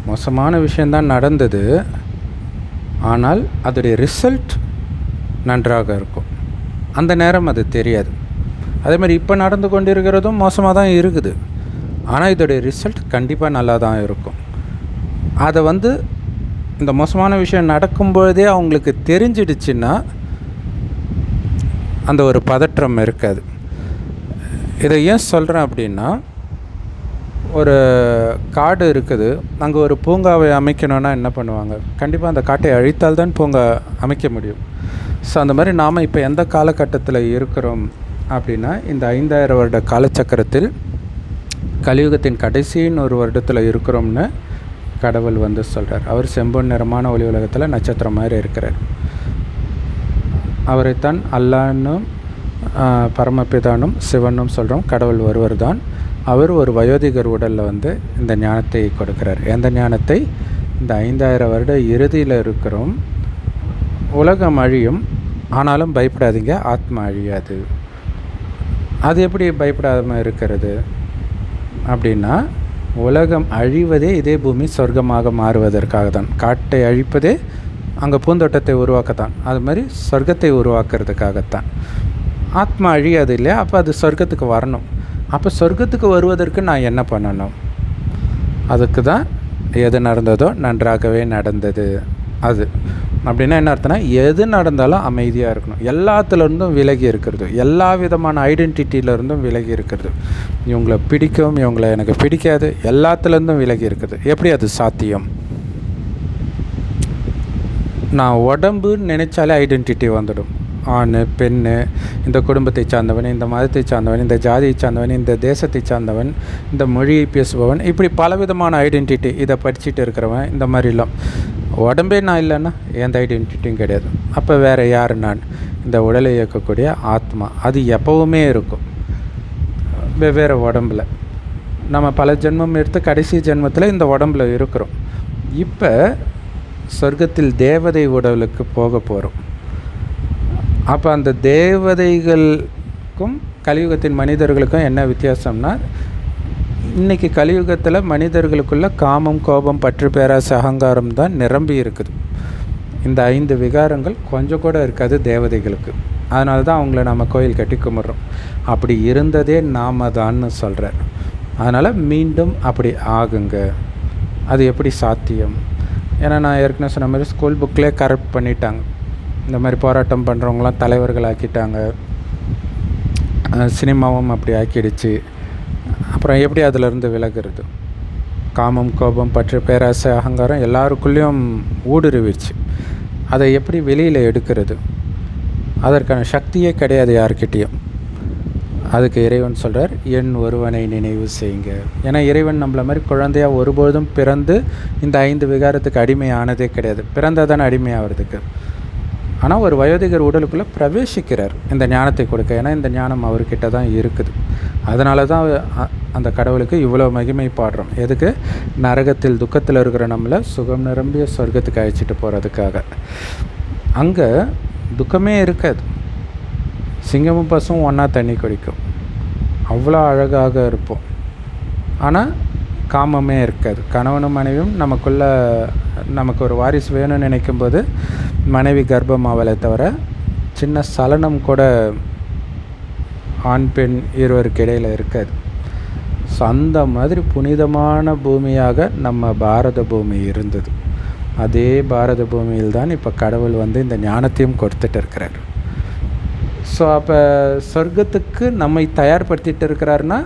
மோசமான விஷயந்தான் நடந்தது, ஆனால் அதோடைய ரிசல்ட் நன்றாக இருக்கும். அந்த நேரம் அது தெரியாது. அதே மாதிரி இப்போ நடந்து கொண்டு இருக்கிறதும் மோசமாக தான் இருக்குது, ஆனால் இதோடைய ரிசல்ட் கண்டிப்பாக நல்லா தான் இருக்கும். அதை இந்த மோசமான விஷயம் நடக்கும்பொழுதே அவங்களுக்கு தெரிஞ்சிடுச்சுன்னா அந்த ஒரு பதற்றம் இருக்காது. இதை ஏன் சொல்கிறேன் அப்படின்னா, ஒரு காடு இருக்குது, அங்கே ஒரு பூங்காவை அமைக்கணுன்னா என்ன பண்ணுவாங்க? கண்டிப்பாக அந்த காட்டை அழித்தால்தான் பூங்கா அமைக்க முடியும். ஸோ அந்த மாதிரி நாம் இப்போ எந்த காலகட்டத்தில் இருக்கிறோம் அப்படின்னா, இந்த 5000 வருட காலச்சக்கரத்தில் கலியுகத்தின் கடைசின்னு ஒரு வருடத்தில் இருக்கிறோம்னு கடவுள் சொல்கிறார். அவர் செம்பொன் நிறமான ஒளி உலகத்தில் நட்சத்திரம் மாதிரி இருக்கிறார். அவரைத்தான் அல்லான்னும் பரமபிதானும் சிவனும் சொல்கிறோம். கடவுள் ஒருவர் தான். அவர் ஒரு வயோதிகர் உடலில் இந்த ஞானத்தை கொடுக்கிறார். எந்த ஞானத்தை? இந்த 5000 வருட இறுதியில் இருக்கிறோம். உலகம் அழியும், ஆனாலும் பயப்படாதீங்க, ஆத்மா அழியாது. அது எப்படி பயப்படாமல் இருக்கிறது அப்படின்னா, உலகம் அழிவதே இதே பூமி சொர்க்கமாக மாறுவதற்காக தான். காட்டை அழிப்பதே அங்கே பூந்தோட்டத்தை உருவாக்கத்தான். அது மாதிரி சொர்க்கத்தை உருவாக்குறதுக்காகத்தான். ஆத்மா அழியாது இல்லையா? அப்போ அது சொர்க்கத்துக்கு வரணும். அப்போ சொர்க்கத்துக்கு வருவதற்கு நான் என்ன பண்ணணும்? அதுக்கு தான் எது நடந்ததோ நன்றாகவே நடந்தது. அது அப்படின்னா என்ன அர்த்தம்னா, எது நடந்தாலும் அமைதியாக இருக்கணும், எல்லாத்துலேருந்தும் விலகி இருக்கிறது, எல்லா விதமான ஐடென்டிட்டியிலேருந்தும் விலகி இருக்கிறது. இவங்களை பிடிக்கும், இவங்களை எனக்கு பிடிக்காது, எல்லாத்துலேருந்தும் விலகி இருக்கிறது. எப்படி அது சாத்தியம்? நான் உடம்புன்னு நினச்சாலே ஐடென்டிட்டி வந்துடும். ஆண், பெண், இந்த குடும்பத்தை சார்ந்தவன், இந்த மதத்தை சார்ந்தவன், இந்த ஜாதியை சார்ந்தவன், இந்த தேசத்தை சார்ந்தவன், இந்த மொழியை பேசுபவன், இப்படி பலவிதமான ஐடென்டிட்டி. இதை படிச்சுட்டு இருக்கிறவன், இந்த மாதிரிலாம் உடம்பே நான் இல்லைன்னா எந்த ஐடென்டிட்டியும் கிடையாது. அப்போ வேறு யார் நான்? இந்த உடலை இயக்கக்கூடிய ஆத்மா. அது எப்போவுமே இருக்கும் வெவ்வேறு உடம்பில். நம்ம பல ஜென்மம் எடுத்து கடைசி ஜென்மத்தில் இந்த உடம்பில் இருக்கிறோம். இப்போ சொர்க்கத்தில் தேவதை உடலுக்கு போக போகிறோம். அப்போ அந்த தேவதைகளுக்கும் கலியுகத்தின் மனிதர்களுக்கும் என்ன வித்தியாசம்னா, இன்றைக்கி கலியுகத்தில் மனிதர்களுக்குள்ள காமம், கோபம், பற்று, பேராசை, அகங்காரம் தான் நிரம்பி இருக்குது. இந்த 5 விகாரங்கள் கொஞ்சம் கூட இருக்காது தேவதைகளுக்கு. அதனால தான் அவங்கள நம்ம கோயில் கட்டி கும்பிட்றோம். அப்படி இருந்ததே நாம தான்னு சொல்கிறார். அதனால் மீண்டும் அப்படி ஆகுங்க. அது எப்படி சாத்தியம்? ஏன்னா நான் ஏற்கனவே சொன்ன மாதிரி ஸ்கூல் புக்கிலே கரெக்ட் பண்ணிட்டாங்க. இந்த மாதிரி போராட்டம் பண்ணுறவங்களாம் தலைவர்கள் ஆக்கிட்டாங்க. சினிமாவும் அப்படி ஆக்கிடுச்சு. அப்புறம் எப்படி அதிலிருந்து விலகிறது? காமம், கோபம், பற்று, பேராசை, அகங்காரம் எல்லாருக்குள்ளேயும் ஊடுருவிடுச்சு. அதை எப்படி வெளியில் எடுக்கிறது? அதற்கான சக்தியே கிடையாது யார்கிட்டையும். அதுக்கு இறைவன் சொல்கிறார், என் ஒருவனை நினைவு செய்யுங்க. ஏன்னா இறைவன் நம்மள மாதிரி குழந்தையாக ஒருபொழுதும் பிறந்து இந்த 5 விகாரத்துக்கு அடிமையானதே கிடையாது. பிறந்தால் தானே அடிமையாகிறதுக்கு. ஆனால் ஒரு வயோதிகர் உடலுக்குள்ளே பிரவேசிக்கிறார் இந்த ஞானத்தை கொடுக்க. ஏன்னா இந்த ஞானம் அவர்கிட்ட தான் இருக்குது. அதனால தான் அந்த கடவுளுக்கு இவ்வளோ மகிமை பாடுறோம். எதுக்கு? நரகத்தில் துக்கத்தில் இருக்கிற நம்மளை சுகம் நிரம்பிய சொர்க்கத்துக்கு அழைச்சிட்டு போகிறதுக்காக. அங்கே துக்கமே இருக்காது. சிங்கமும் பசும் ஒன்றா தண்ணி குடிக்கும். அவ்வளோ அழகாக இருப்போம். ஆனால் காமமே இருக்காது. கணவனும் மனைவியும் நமக்கு ஒரு வாரிசு வேணும்னு நினைக்கும்போது மனைவி கர்ப்பம் ஆவலை தவிர சின்ன சலனம் கூட ஆண் பெண் இருவருக்கு இடையில் இருக்காது. ஸோ அந்த மாதிரி புனிதமான பூமியாக நம்ம பாரத பூமி இருந்தது. அதே பாரத பூமியில் தான் இப்போ கடவுள் இந்த ஞானத்தையும் கொடுத்துட்டு இருக்கிறார். ஸோ அப்போ சொர்க்கத்துக்கு நம்மை தயார்படுத்திட்டு இருக்கிறாருன்னா,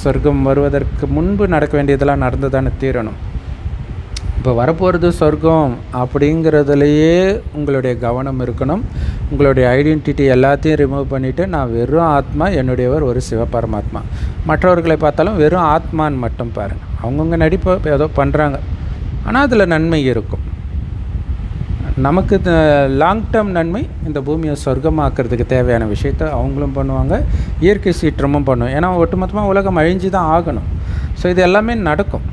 சொர்க்கம் வருவதற்கு முன்பு நடக்க வேண்டியதெல்லாம் நடந்து தானே தீரணும். இப்போ வரப்போகிறது சொர்க்கம் அப்படிங்கிறதுலையே உங்களுடைய கவனம் இருக்கணும். உங்களுடைய ஐடென்டிட்டி எல்லாத்தையும் ரிமூவ் பண்ணிவிட்டு, நான் வெறும் ஆத்மா, என்னுடையவர் ஒரு சிவபரமாத்மா. மற்றவர்களை பார்த்தாலும் வெறும் ஆத்மான்னு மட்டும் பாருங்கள். அவங்கவுங்க நடிப்பை ஏதோ பண்ணுறாங்க, ஆனால் அதில் நன்மை இருக்கும். நமக்கு லாங் டேர்ம் நன்மை, இந்த பூமியை சொர்க்கமாக்குறதுக்கு தேவையான விஷயத்த அவங்களும் பண்ணுவாங்க, இயற்கை சீற்றமும் பண்ணும். ஏன்னா ஒட்டுமொத்தமாக உலகம் அழிஞ்சு தான் ஆகணும். ஸோ இது எல்லாமே நடக்கும்.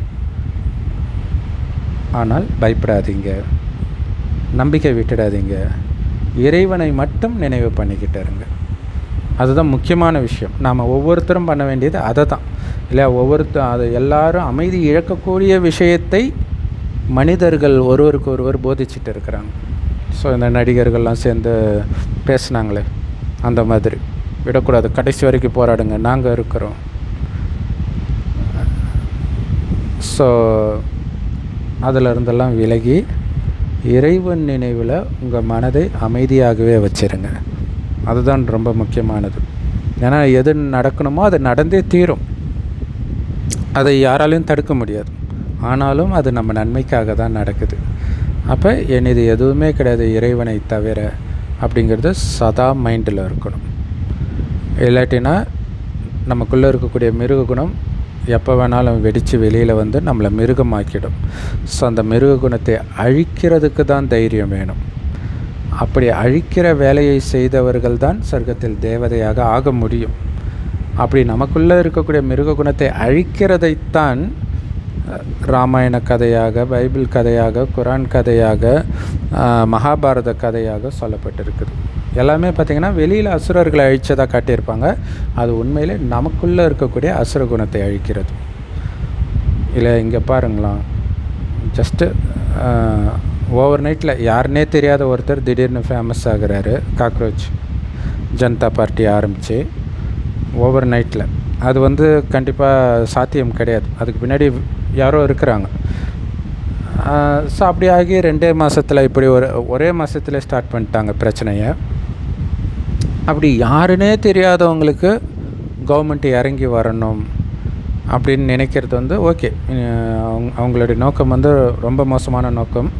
ஆனால் பயப்படாதீங்க, நம்பிக்கை விட்டுடாதீங்க, இறைவனை மட்டும் நினைவு பண்ணிக்கிட்டு இருங்க. அதுதான் முக்கியமான விஷயம். நாம் ஒவ்வொருத்தரும் பண்ண வேண்டியது அதை தான் இல்லையா? அது எல்லாரும் அமைதி இழக்கக்கூடிய விஷயத்தை மனிதர்கள் ஒருவருக்கு ஒருவர் போதிச்சுட்டு இருக்கிறாங்க. ஸோ இந்த நடிகர்கள்லாம் சேர்ந்து பேசுனாங்களே, அந்த மாதிரி விடக்கூடாது, கடைசி வரைக்கும் போராடுங்க, நாங்கள் இருக்கிறோம். ஸோ அதிலிருந்தெல்லாம் விலகி இறைவன் நினைவில் உங்கள் மனதை அமைதியாகவே வச்சுருங்க. அதுதான் ரொம்ப முக்கியமானது. ஏன்னா எது நடக்கணுமோ அது நடந்தே தீரும். அதை யாராலையும் தடுக்க முடியாது. ஆனாலும் அது நம்ம நன்மைக்காக தான் நடக்குது. அப்போ இது எதுவுமே கிடையாது இறைவனை தவிர அப்படிங்கிறது சதா மைண்டில் இருக்கணும். இல்லாட்டினா நமக்குள்ளே இருக்கக்கூடிய மிருக குணம் எப்போ வேணாலும் வெடித்து வெளியில் நம்மளை மிருகமாக்கிடும். ஸோ அந்த மிருக குணத்தை அழிக்கிறதுக்கு தான் தைரியம் வேணும். அப்படி அழிக்கிற வேலையை செய்தவர்கள் தான் சொர்க்கத்தில் தேவதையாக ஆக முடியும். அப்படி நமக்குள்ளே இருக்கக்கூடிய மிருக குணத்தை அழிக்கிறதைத்தான் ராமாயண கதையாக, பைபிள் கதையாக, குரான் கதையாக, மகாபாரத கதையாக சொல்லப்பட்டிருக்குது. எல்லாமே பார்த்திங்கன்னா வெளியில் அசுரர்களை அழித்ததாக காட்டியிருப்பாங்க. அது உண்மையிலே நமக்குள்ளே இருக்கக்கூடிய அசுர குணத்தை அழிக்கிறது. இல்லை இங்கே பாருங்களாம், ஜஸ்ட்டு ஓவர் நைட்டில் யாருன்னே தெரியாத ஒருத்தர் திடீர்னு ஃபேமஸ் ஆகிறாரு. காக்ரோச் ஜனதா பார்ட்டி ஆரம்பித்து ஓவர் நைட்டில். அது கண்டிப்பாக சாத்தியம் கிடையாது. அதுக்கு பின்னாடி யாரோ இருக்கிறாங்க. ஸோ அப்படி ஆகி 2 மாதத்தில் இப்படி ஒரே மாதத்தில் ஸ்டார்ட் பண்ணிட்டாங்க பிரச்சனையை. அப்படி யாருன்னே தெரியாதவங்களுக்கு கவர்மெண்ட் இறங்கி வரணும் அப்படின்னு நினைக்கிறது ஓகே, அவங்களுடைய நோக்கம் ரொம்ப மோசமான நோக்கம்.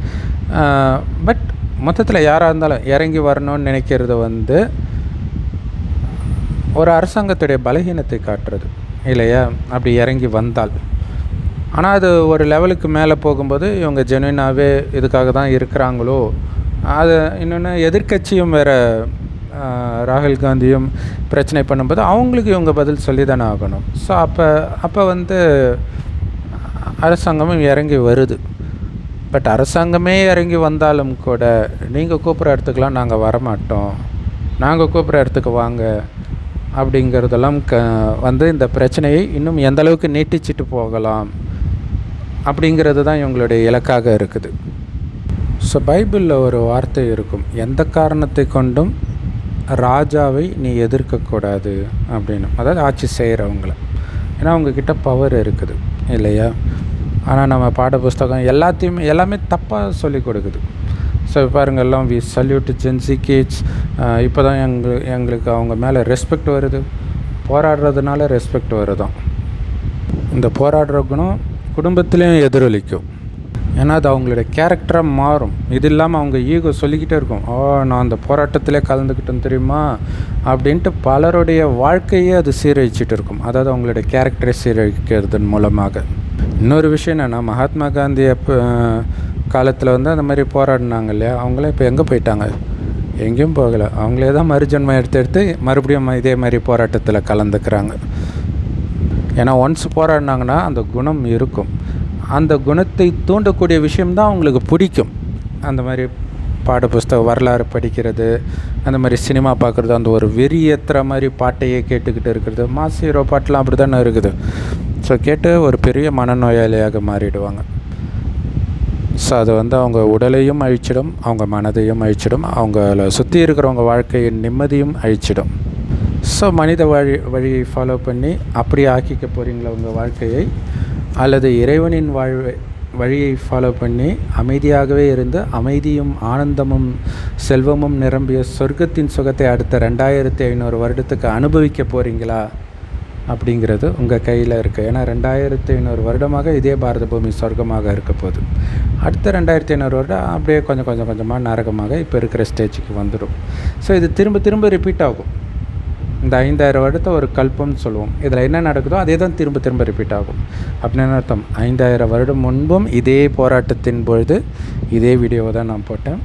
பட் மொத்தத்தில் யாராக இருந்தாலும் இறங்கி வரணும்னு நினைக்கிறது ஒரு அரசாங்கத்துடைய பலகீனத்தை காட்டுறது இல்லையா? அப்படி இறங்கி வந்தால் ஆனால் அது ஒரு லெவலுக்கு மேலே போகும்போது இவங்க ஜென்யூனாகவே இதுக்காக தான் இருக்கிறாங்களோ. அது இன்னொன்று எதிர்க்கட்சியும் வேறு ராகுல் காந்தியும் பிரச்சனை பண்ணும்போது அவங்களுக்கு இவங்க பதில் சொல்லி தானே ஆகணும். ஸோ அப்போ வந்து அரசாங்கமும் இறங்கி வருது. பட் அரசாங்கமே இறங்கி வந்தாலும் கூட நீங்கள் கூப்பிட்ற இடத்துக்கெலாம் நாங்கள் வரமாட்டோம், நாங்கள் கூப்பிட்ற இடத்துக்கு வாங்க அப்படிங்கிறதெல்லாம் வந்து இந்த பிரச்சனையை இன்னும் எந்த அளவுக்கு நீட்டிச்சிட்டு போகலாம் அப்படிங்கிறது தான் இவங்களுடைய இலக்காக இருக்குது. ஸோ பைபிளில் ஒரு வார்த்தை இருக்கும், எந்த காரணத்தை கொண்டும் ராஜாவை நீ எதிர்க்கக்கூடாது அப்படின்னு. அதாவது ஆட்சி செய்கிறவங்கள, ஏன்னா அவங்கக்கிட்ட பவர் இருக்குது இல்லையா. ஆனால் நம்ம பாட புஸ்தகம் எல்லாமே தப்பாக சொல்லி கொடுக்குது. ஸோ பாருங்கள், எல்லாம் வி சல்யூட் ஜென்சி கிட்ஸ். இப்போ தான் எங்களுக்கு அவங்க மேலே ரெஸ்பெக்ட் வருது, போராடுறதுனால ரெஸ்பெக்ட் வருதான். இந்த போராடுற குணம் குடும்பத்துலேயும் எதிரொலிக்கும். ஏன்னா அது அவங்களுடைய கேரக்டராக மாறும். இது இல்லாமல் அவங்க ஈகோ சொல்லிக்கிட்டே இருக்கும், நான் அந்த போராட்டத்திலே கலந்துக்கிட்டேன்னு தெரியுமா அப்படின்ட்டு பலருடைய வாழ்க்கையே அது சீரழிச்சிட்டு இருக்கும். அதாவது அவங்களுடைய கேரக்டரை சீரழிக்கிறதன் மூலமாக. இன்னொரு விஷயம் என்னென்னா, மகாத்மா காந்தி காலத்தில் வந்து அந்த மாதிரி போராடினாங்க இல்லையா, அவங்களே இப்போ எங்கே போயிட்டாங்க? எங்கேயும் போகலை. அவங்களே தான் மறுஜன்மம் எடுத்து மறுபடியும் இதே மாதிரி போராட்டத்தில் கலந்துக்கிறாங்க. ஏன்னா ஒன்ஸ் போராடினாங்கன்னா அந்த குணம் இருக்கும். அந்த குணத்தை தூண்டக்கூடிய விஷயம்தான் அவங்களுக்கு பிடிக்கும். அந்த மாதிரி பாட புஸ்தகம் வரலாறு படிக்கிறது, அந்த மாதிரி சினிமா பார்க்குறது, அந்த ஒரு வெறி ஏற்றுற மாதிரி பாட்டையே கேட்டுக்கிட்டு இருக்கிறது. மாஸ் ஹீரோ பாட்டெலாம் அப்படி தானே இருக்குது. ஸோ கேட்டு ஒரு பெரிய மனநோயாளியாக மாறிடுவாங்க. ஸோ அது வந்து அவங்க உடலையும் அழிச்சிடும், அவங்க மனதையும் அழிச்சிடும், அவங்கள சுற்றி இருக்கிறவங்க வாழ்க்கையின் நிம்மதியும் அழிச்சிடும். ஸோ மனித வழியை ஃபாலோ பண்ணி அப்படியே ஆக்கிக்க போகிறீங்களா உங்கள் வாழ்க்கையை, அல்லது இறைவனின் வழியை ஃபாலோ பண்ணி அமைதியாகவே இருந்து அமைதியும் ஆனந்தமும் செல்வமும் நிரம்பிய சொர்க்கத்தின் சுகத்தை அடுத்த 2500 வருடத்துக்கு அனுபவிக்க போகிறீங்களா அப்படிங்கிறது உங்கள் கையில் இருக்குது. ஏன்னா 2500 வருடமாக இதே பாரத பூமி சொர்க்கமாக இருக்க போகுது. அடுத்த 2500 வருடம் அப்படியே கொஞ்சம் கொஞ்சமாக நரகமாக இப்போ இருக்கிற ஸ்டேஜுக்கு வந்துடும். ஸோ இது திரும்ப ரிப்பீட் ஆகும். இந்த 5000 வருடத்தை ஒரு கல்பம்னு சொல்லுவோம். இதில் என்ன நடக்குதோ அதே தான் திரும்ப ரிப்பீட் ஆகும். அப்படின்னு அர்த்தம், 5000 வருடம் முன்பும் இதே போராட்டத்தின் பொழுது இதே வீடியோவை தான் நான் போட்டேன்,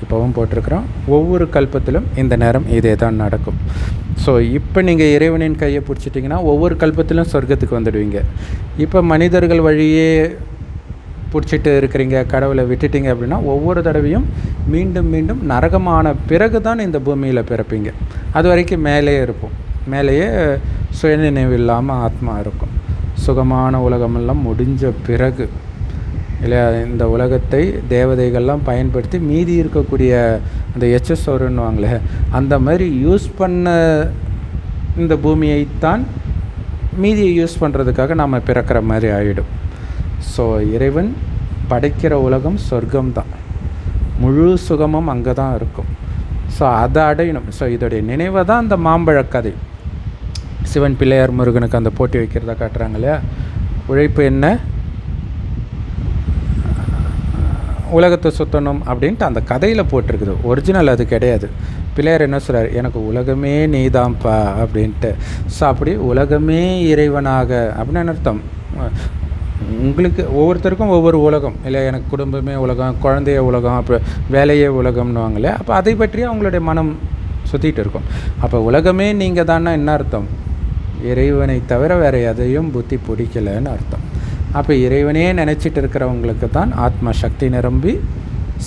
இப்போவும் போட்டிருக்கிறோம். ஒவ்வொரு கல்பத்திலும் இந்த நேரம் இதே தான் நடக்கும். ஸோ இப்போ நீங்கள் இறைவனின் கையை பிடிச்சிட்டிங்கன்னா ஒவ்வொரு கல்பத்திலும் சொர்க்கத்துக்கு வந்துடுவீங்க. இப்போ மனிதர்கள் வழியே பிடிச்சிட்டு இருக்கிறீங்க, கடவுளை விட்டுட்டிங்க அப்படின்னா ஒவ்வொரு தடவையும் மீண்டும் நரகமான பிறகு தான் இந்த பூமியில் பிறப்பீங்க. அது வரைக்கும் மேலேயே இருப்போம். மேலேயே சுயநினைவு இல்லாமல் ஆத்மா இருக்கும். சுகமான உலகமெல்லாம் முடிஞ்ச பிறகு இல்லையா, இந்த உலகத்தை தேவதைகள்லாம் பயன்படுத்தி மீதி இருக்கக்கூடிய அந்த எச்எஸ்ஓருன்னுவாங்களே, அந்த மாதிரி யூஸ் பண்ண இந்த பூமியைத்தான் மீதியை யூஸ் பண்ணுறதுக்காக நாம் பிறக்கிற மாதிரி ஆகிடும். ஸோ இறைவன் படைக்கிற உலகம் சொர்க்கம்தான், முழு சுகமும் அங்கே தான் இருக்கும். ஸோ அதை அடையணும். ஸோ இதோடைய நினைவை தான் அந்த மாம்பழக்கதை. சிவன் பிள்ளையார் முருகனுக்கு அந்த போட்டி வைக்கிறதா காட்டுறாங்க இல்லையா, உழைப்பு என்ன, உலகத்தை சுற்றணும் அப்படின்ட்டு அந்த கதையில் போட்டிருக்குது. ஒரிஜினல் அது கிடையாது. பிள்ளையார் என்ன சொல்கிறார், எனக்கு உலகமே நீதான்ப்பா அப்படின்ட்டு. ஸோ அப்படி உலகமே இறைவனாக அப்படின்னு அர்த்தம். உங்களுக்கு ஒவ்வொருத்தருக்கும் ஒவ்வொரு உலகம் இல்லை, எனக்கு குடும்பமே உலகம், குழந்தைய உலகம், அப்புறம் வேலையே உலகம்னுவாங்களே. அப்போ அதை பற்றி அவங்களுடைய மனம் சுற்றிட்டு இருக்கும். அப்போ உலகமே நீங்கள் தானே என்ன அர்த்தம், இறைவனை தவிர வேறு எதையும் புத்தி பிடிக்கலைன்னு அர்த்தம். அப்போ இறைவனே நினச்சிட்டு இருக்கிறவங்களுக்கு தான் ஆத்மா சக்தி நிரம்பி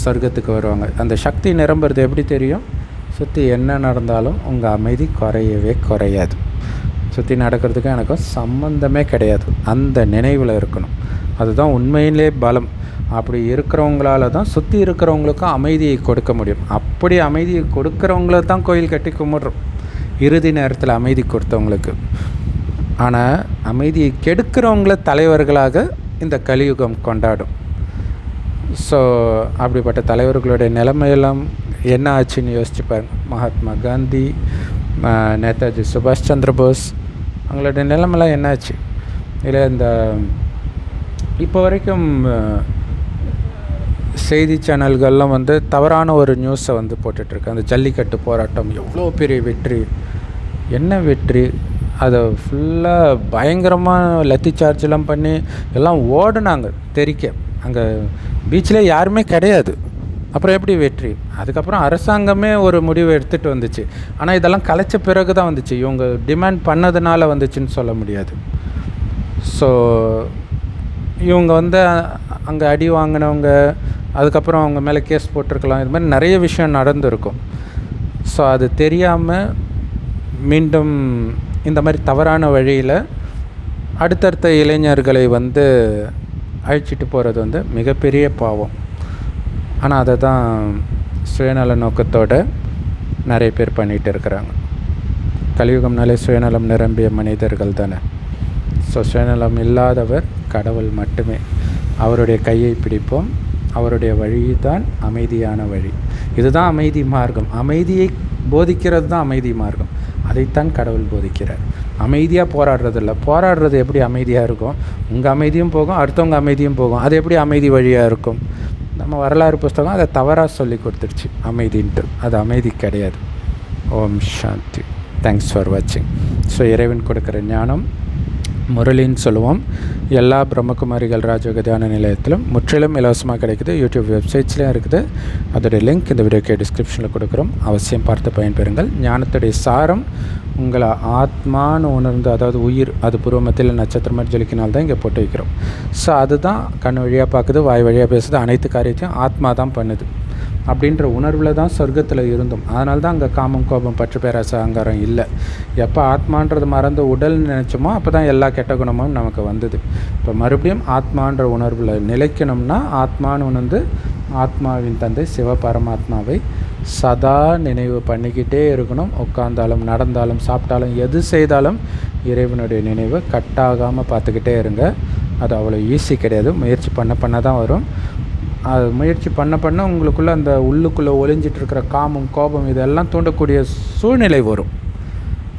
சொர்க்கத்துக்கு வருவாங்க. அந்த சக்தி நிரம்புறது எப்படி தெரியும், சுற்றி என்ன நடந்தாலும் உங்கள் அமைதி குறையவே குறையாது. சுற்றி நடக்கிறதுக்கு எனக்கும் சம்மந்தமே கிடையாது, அந்த நினைவில் இருக்கணும். அதுதான் உண்மையிலே பலம். அப்படி இருக்கிறவங்களால தான் சுற்றி இருக்கிறவங்களுக்கும் அமைதியை கொடுக்க முடியும். அப்படி அமைதியை கொடுக்குறவங்கள தான் கோயில் கட்டி கும்பிட்றோம் இறுதி நேரத்தில் அமைதி கொடுத்தவங்களுக்கு. ஆனால் அமைதியை கெடுக்கிறவங்கள தலைவர்களாக இந்த கலியுகம் கொண்டாடும். ஸோ அப்படிப்பட்ட தலைவர்களுடைய நிலைமையெல்லாம் என்ன ஆச்சுன்னு யோசிச்சு பாருங்க. மகாத்மா காந்தி, நேதாஜி சுபாஷ் சந்திர போஸ், அவங்களுடைய நிலைமைலாம் என்னாச்சு இல்லை. இந்த இப்போ வரைக்கும் செய்தி சேனல்கள்லாம் வந்து தவறான ஒரு நியூஸை வந்து போட்டுட்ருக்கு. அந்த ஜல்லிக்கட்டு போராட்டம் எவ்வளோ பெரிய வெற்றி, என்ன வெற்றி, அதை ஃபுல்லாக பயங்கரமாக லத்தி சார்ஜெலாம் பண்ணி எல்லாம் ஓடுனாங்க தெரிக்க. அங்கே பீச்சில் யாருமே கிடையாது. அப்புறம் எப்படி வெற்றி? அதுக்கப்புறம் அரசாங்கமே ஒரு முடிவு எடுத்துகிட்டு வந்துச்சு. ஆனால் இதெல்லாம் கலைச்ச பிறகு தான் வந்துச்சு. இவங்க டிமாண்ட் பண்ணதுனால வந்துச்சுன்னு சொல்ல முடியாது. ஸோ இவங்க அங்கே அடி வாங்கினவங்க, அதுக்கப்புறம் அவங்க மேலே கேஸ் போட்டிருக்கலாம். இது மாதிரி நிறைய விஷயம் நடந்திருக்கும். ஸோ அது தெரியாமல் மீண்டும் இந்த மாதிரி தவறான வழியில் அடுத்தடுத்த இளைஞர்களை அழிச்சிட்டு போகிறது மிகப்பெரிய பாவம். ஆனால் அதை தான் சுயநல நோக்கத்தோடு நிறைய பேர் பண்ணிகிட்டு இருக்கிறாங்க. கலியுகம்னாலே சுயநலம் நிரம்பிய மனிதர்கள் தானே. ஸோ சுயநலம் இல்லாதவர் கடவுள் மட்டுமே. அவருடைய கையை பிடிப்போம். அவருடைய வழி தான் அமைதியான வழி. இதுதான் அமைதி மார்க்கம். அமைதியை போதிக்கிறது தான் அமைதி மார்க்கம். அதைத்தான் கடவுள் போதிக்கிறார். அமைதியாக போராடுறதில்ல. போராடுறது எப்படி அமைதியாக இருக்கும்? உங்கள் அமைதியும் போகும், அடுத்தவங்க அமைதியும் போகும். அது எப்படி அமைதி வழியாக இருக்கும்? நம்ம வரலாறு புஸ்தகம் அதை தவறாக சொல்லி கொடுத்துருச்சு அமைதின்ட்டு. அது அமைதி கிடையாது. ஓம் சாந்தி. தேங்க்ஸ் ஃபார் வாட்சிங். ஸோ இறைவன் கொடுக்குற ஞானம் முரளின்னு சொல்லுவோம். எல்லா பிரம்மகுமாரிகள் ராஜயோக தியான நிலையத்திலும் முற்றிலும் இலவசமாக கிடைக்குது. யூடியூப் வெப்சைட்ஸ்லேயும் இருக்குது. அதோடைய லிங்க் இந்த வீடியோக்கு டிஸ்கிரிப்ஷனில் கொடுக்குறோம். அவசியம் பார்த்து பயன்பெறுங்கள். ஞானத்துடைய சாரம் உங்களை ஆத்மான்னு உணர்ந்து, அதாவது உயிர், அது பூர்வமத்தில் நட்சத்திரம் மாதிரி ஜொலிக்கினால்தான் இங்கே போட்டு வைக்கிறோம். ஸோ அதுதான் கண் வழியாக பார்க்குது, வாய் வழியாக பேசுது, அனைத்து காரியத்தையும் ஆத்மா தான் பண்ணுது அப்படின்ற உணர்வில் தான் சொர்க்கத்தில் இருந்தோம். அதனால தான் அங்கே காமம், கோபம், பற்று, பேராசை, அகங்காரம் இல்லை. எப்போ ஆத்மான்றது மறந்து உடல் நினச்சோமோ அப்போ தான் எல்லா கெட்ட குணமும் நமக்கு வந்தது. இப்போ மறுபடியும் ஆத்மான்ற உணர்வில் நிலைக்கணும்னா ஆத்மான்னு உணர்ந்து ஆத்மாவின் தந்தை சிவபரமாத்மாவை சதா நினைவு பண்ணிக்கிட்டே இருக்கணும். உட்கார்ந்தாலும், நடந்தாலும், சாப்பிட்டாலும், எது செய்தாலும் இறைவனுடைய நினைவு கட்டாகாமல் பார்த்துக்கிட்டே இருங்க. அது அவ்வளோ ஈஸி கிடையாது. முயற்சி பண்ண தான் வரும். அது முயற்சி பண்ண உங்களுக்குள்ளே அந்த உள்ளுக்குள்ளே ஒளிஞ்சிட்ருக்கிற காமம், கோபம் இதெல்லாம் தூண்டக்கூடிய சூழ்நிலை வரும்.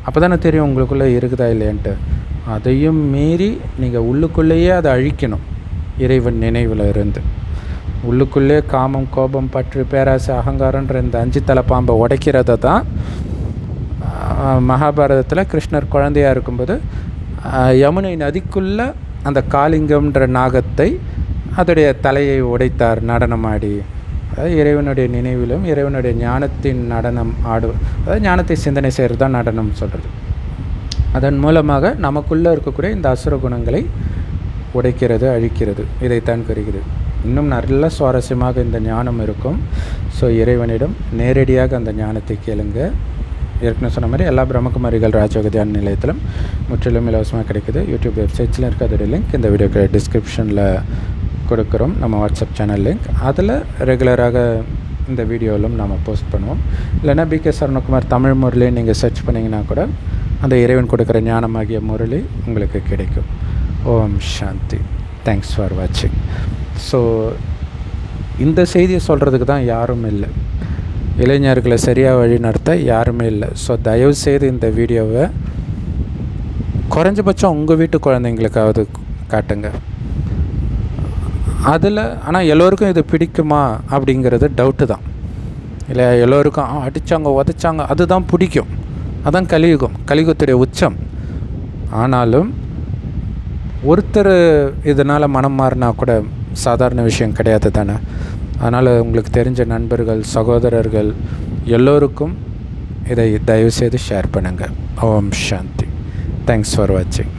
அப்போ தானே தெரியும் உங்களுக்குள்ளே இருக்குதா இல்லையான்ட்டு. அதையும் மீறி நீங்கள் உள்ளுக்குள்ளேயே அதை அழிக்கணும். இறைவன் நினைவில் இருந்து உள்ளுக்குள்ளே காமம், கோபம், பற்று, பேராசை, அகங்காரன்ற இந்த 5 தலை பாம்பை உடைக்கிறத தான் மகாபாரதத்தில் கிருஷ்ணர் குழந்தையாக இருக்கும்போது யமுனை நதிக்குள்ளே அந்த காளிங்கம்ன்ற நாகத்தை அதோடைய தலையை உடைத்தார் நடனமாடி. அதாவது இறைவனுடைய நினைவிலும் இறைவனுடைய ஞானத்தின் நடனம் அதாவது ஞானத்தை சிந்தனை செய்கிறது தான் நடனம் சொல்கிறது. அதன் மூலமாக நமக்குள்ளே இருக்கக்கூடிய இந்த அசுர குணங்களை உடைக்கிறது, அழிக்கிறது. இதைத்தான் குறிக்கிறது. இன்னும் நல்ல சுவாரஸ்யமாக இந்த ஞானம் இருக்கும். ஸோ இறைவனிடம் நேரடியாக அந்த ஞானத்தை கேளுங்க. ஏற்கனவே சொன்ன மாதிரி எல்லா பிரம்மகுமாரிகள் ராஜயோக தியான நிலையத்திலும் முற்றிலும் இலவசமாக கிடைக்குது. யூடியூப் வெப்சைட்ஸ்லையும் இருக்குது. அதோடைய லிங்க் இந்த வீடியோக்கு டிஸ்கிரிப்ஷனில் கொடுக்குறோம். நம்ம வாட்ஸ்அப் சேனல் லிங்க். அதில் ரெகுலராக இந்த வீடியோவிலும் நம்ம போஸ்ட் பண்ணுவோம். இல்லைனா பிகே சரவணகுமார் தமிழ் முரளி நீங்கள் சர்ச் பண்ணிங்கன்னா கூட அந்த இறைவன் கொடுக்குற ஞானமாகிய முரளி உங்களுக்கு கிடைக்கும். ஓம் சாந்தி. தேங்க்ஸ் ஃபார் வாட்சிங். ஸோ இந்த செய்தியை சொல்கிறதுக்கு தான் யாரும் இல்லை. இளைஞர்களை சரியாக வழி நடத்த யாருமே இல்லை. ஸோ தயவுசெய்து இந்த வீடியோவை குறைஞ்சபட்சம் உங்கள் வீட்டு குழந்தைங்களுக்காவது காட்டுங்க. அதில் ஆனால் எல்லோருக்கும் இது பிடிக்குமா அப்படிங்கிறது டவுட்டு தான். இல்லை, எல்லோருக்கும் அடித்தாங்க, உதைச்சாங்க, அதுதான் பிடிக்கும். அதான் கலியுகம், கலியுகத்துடைய உச்சம். ஆனாலும் ஒருத்தர் இதனால் மனம் மாறினா கூட சாதாரண விஷயம் கிடையாது தானே. அதனால் உங்களுக்கு தெரிஞ்ச நண்பர்கள், சகோதரர்கள் எல்லோருக்கும் இதை தயவுசெய்து ஷேர் பண்ணுங்கள். ஓம் சாந்தி. தேங்க்ஸ் ஃபார் வாட்சிங்.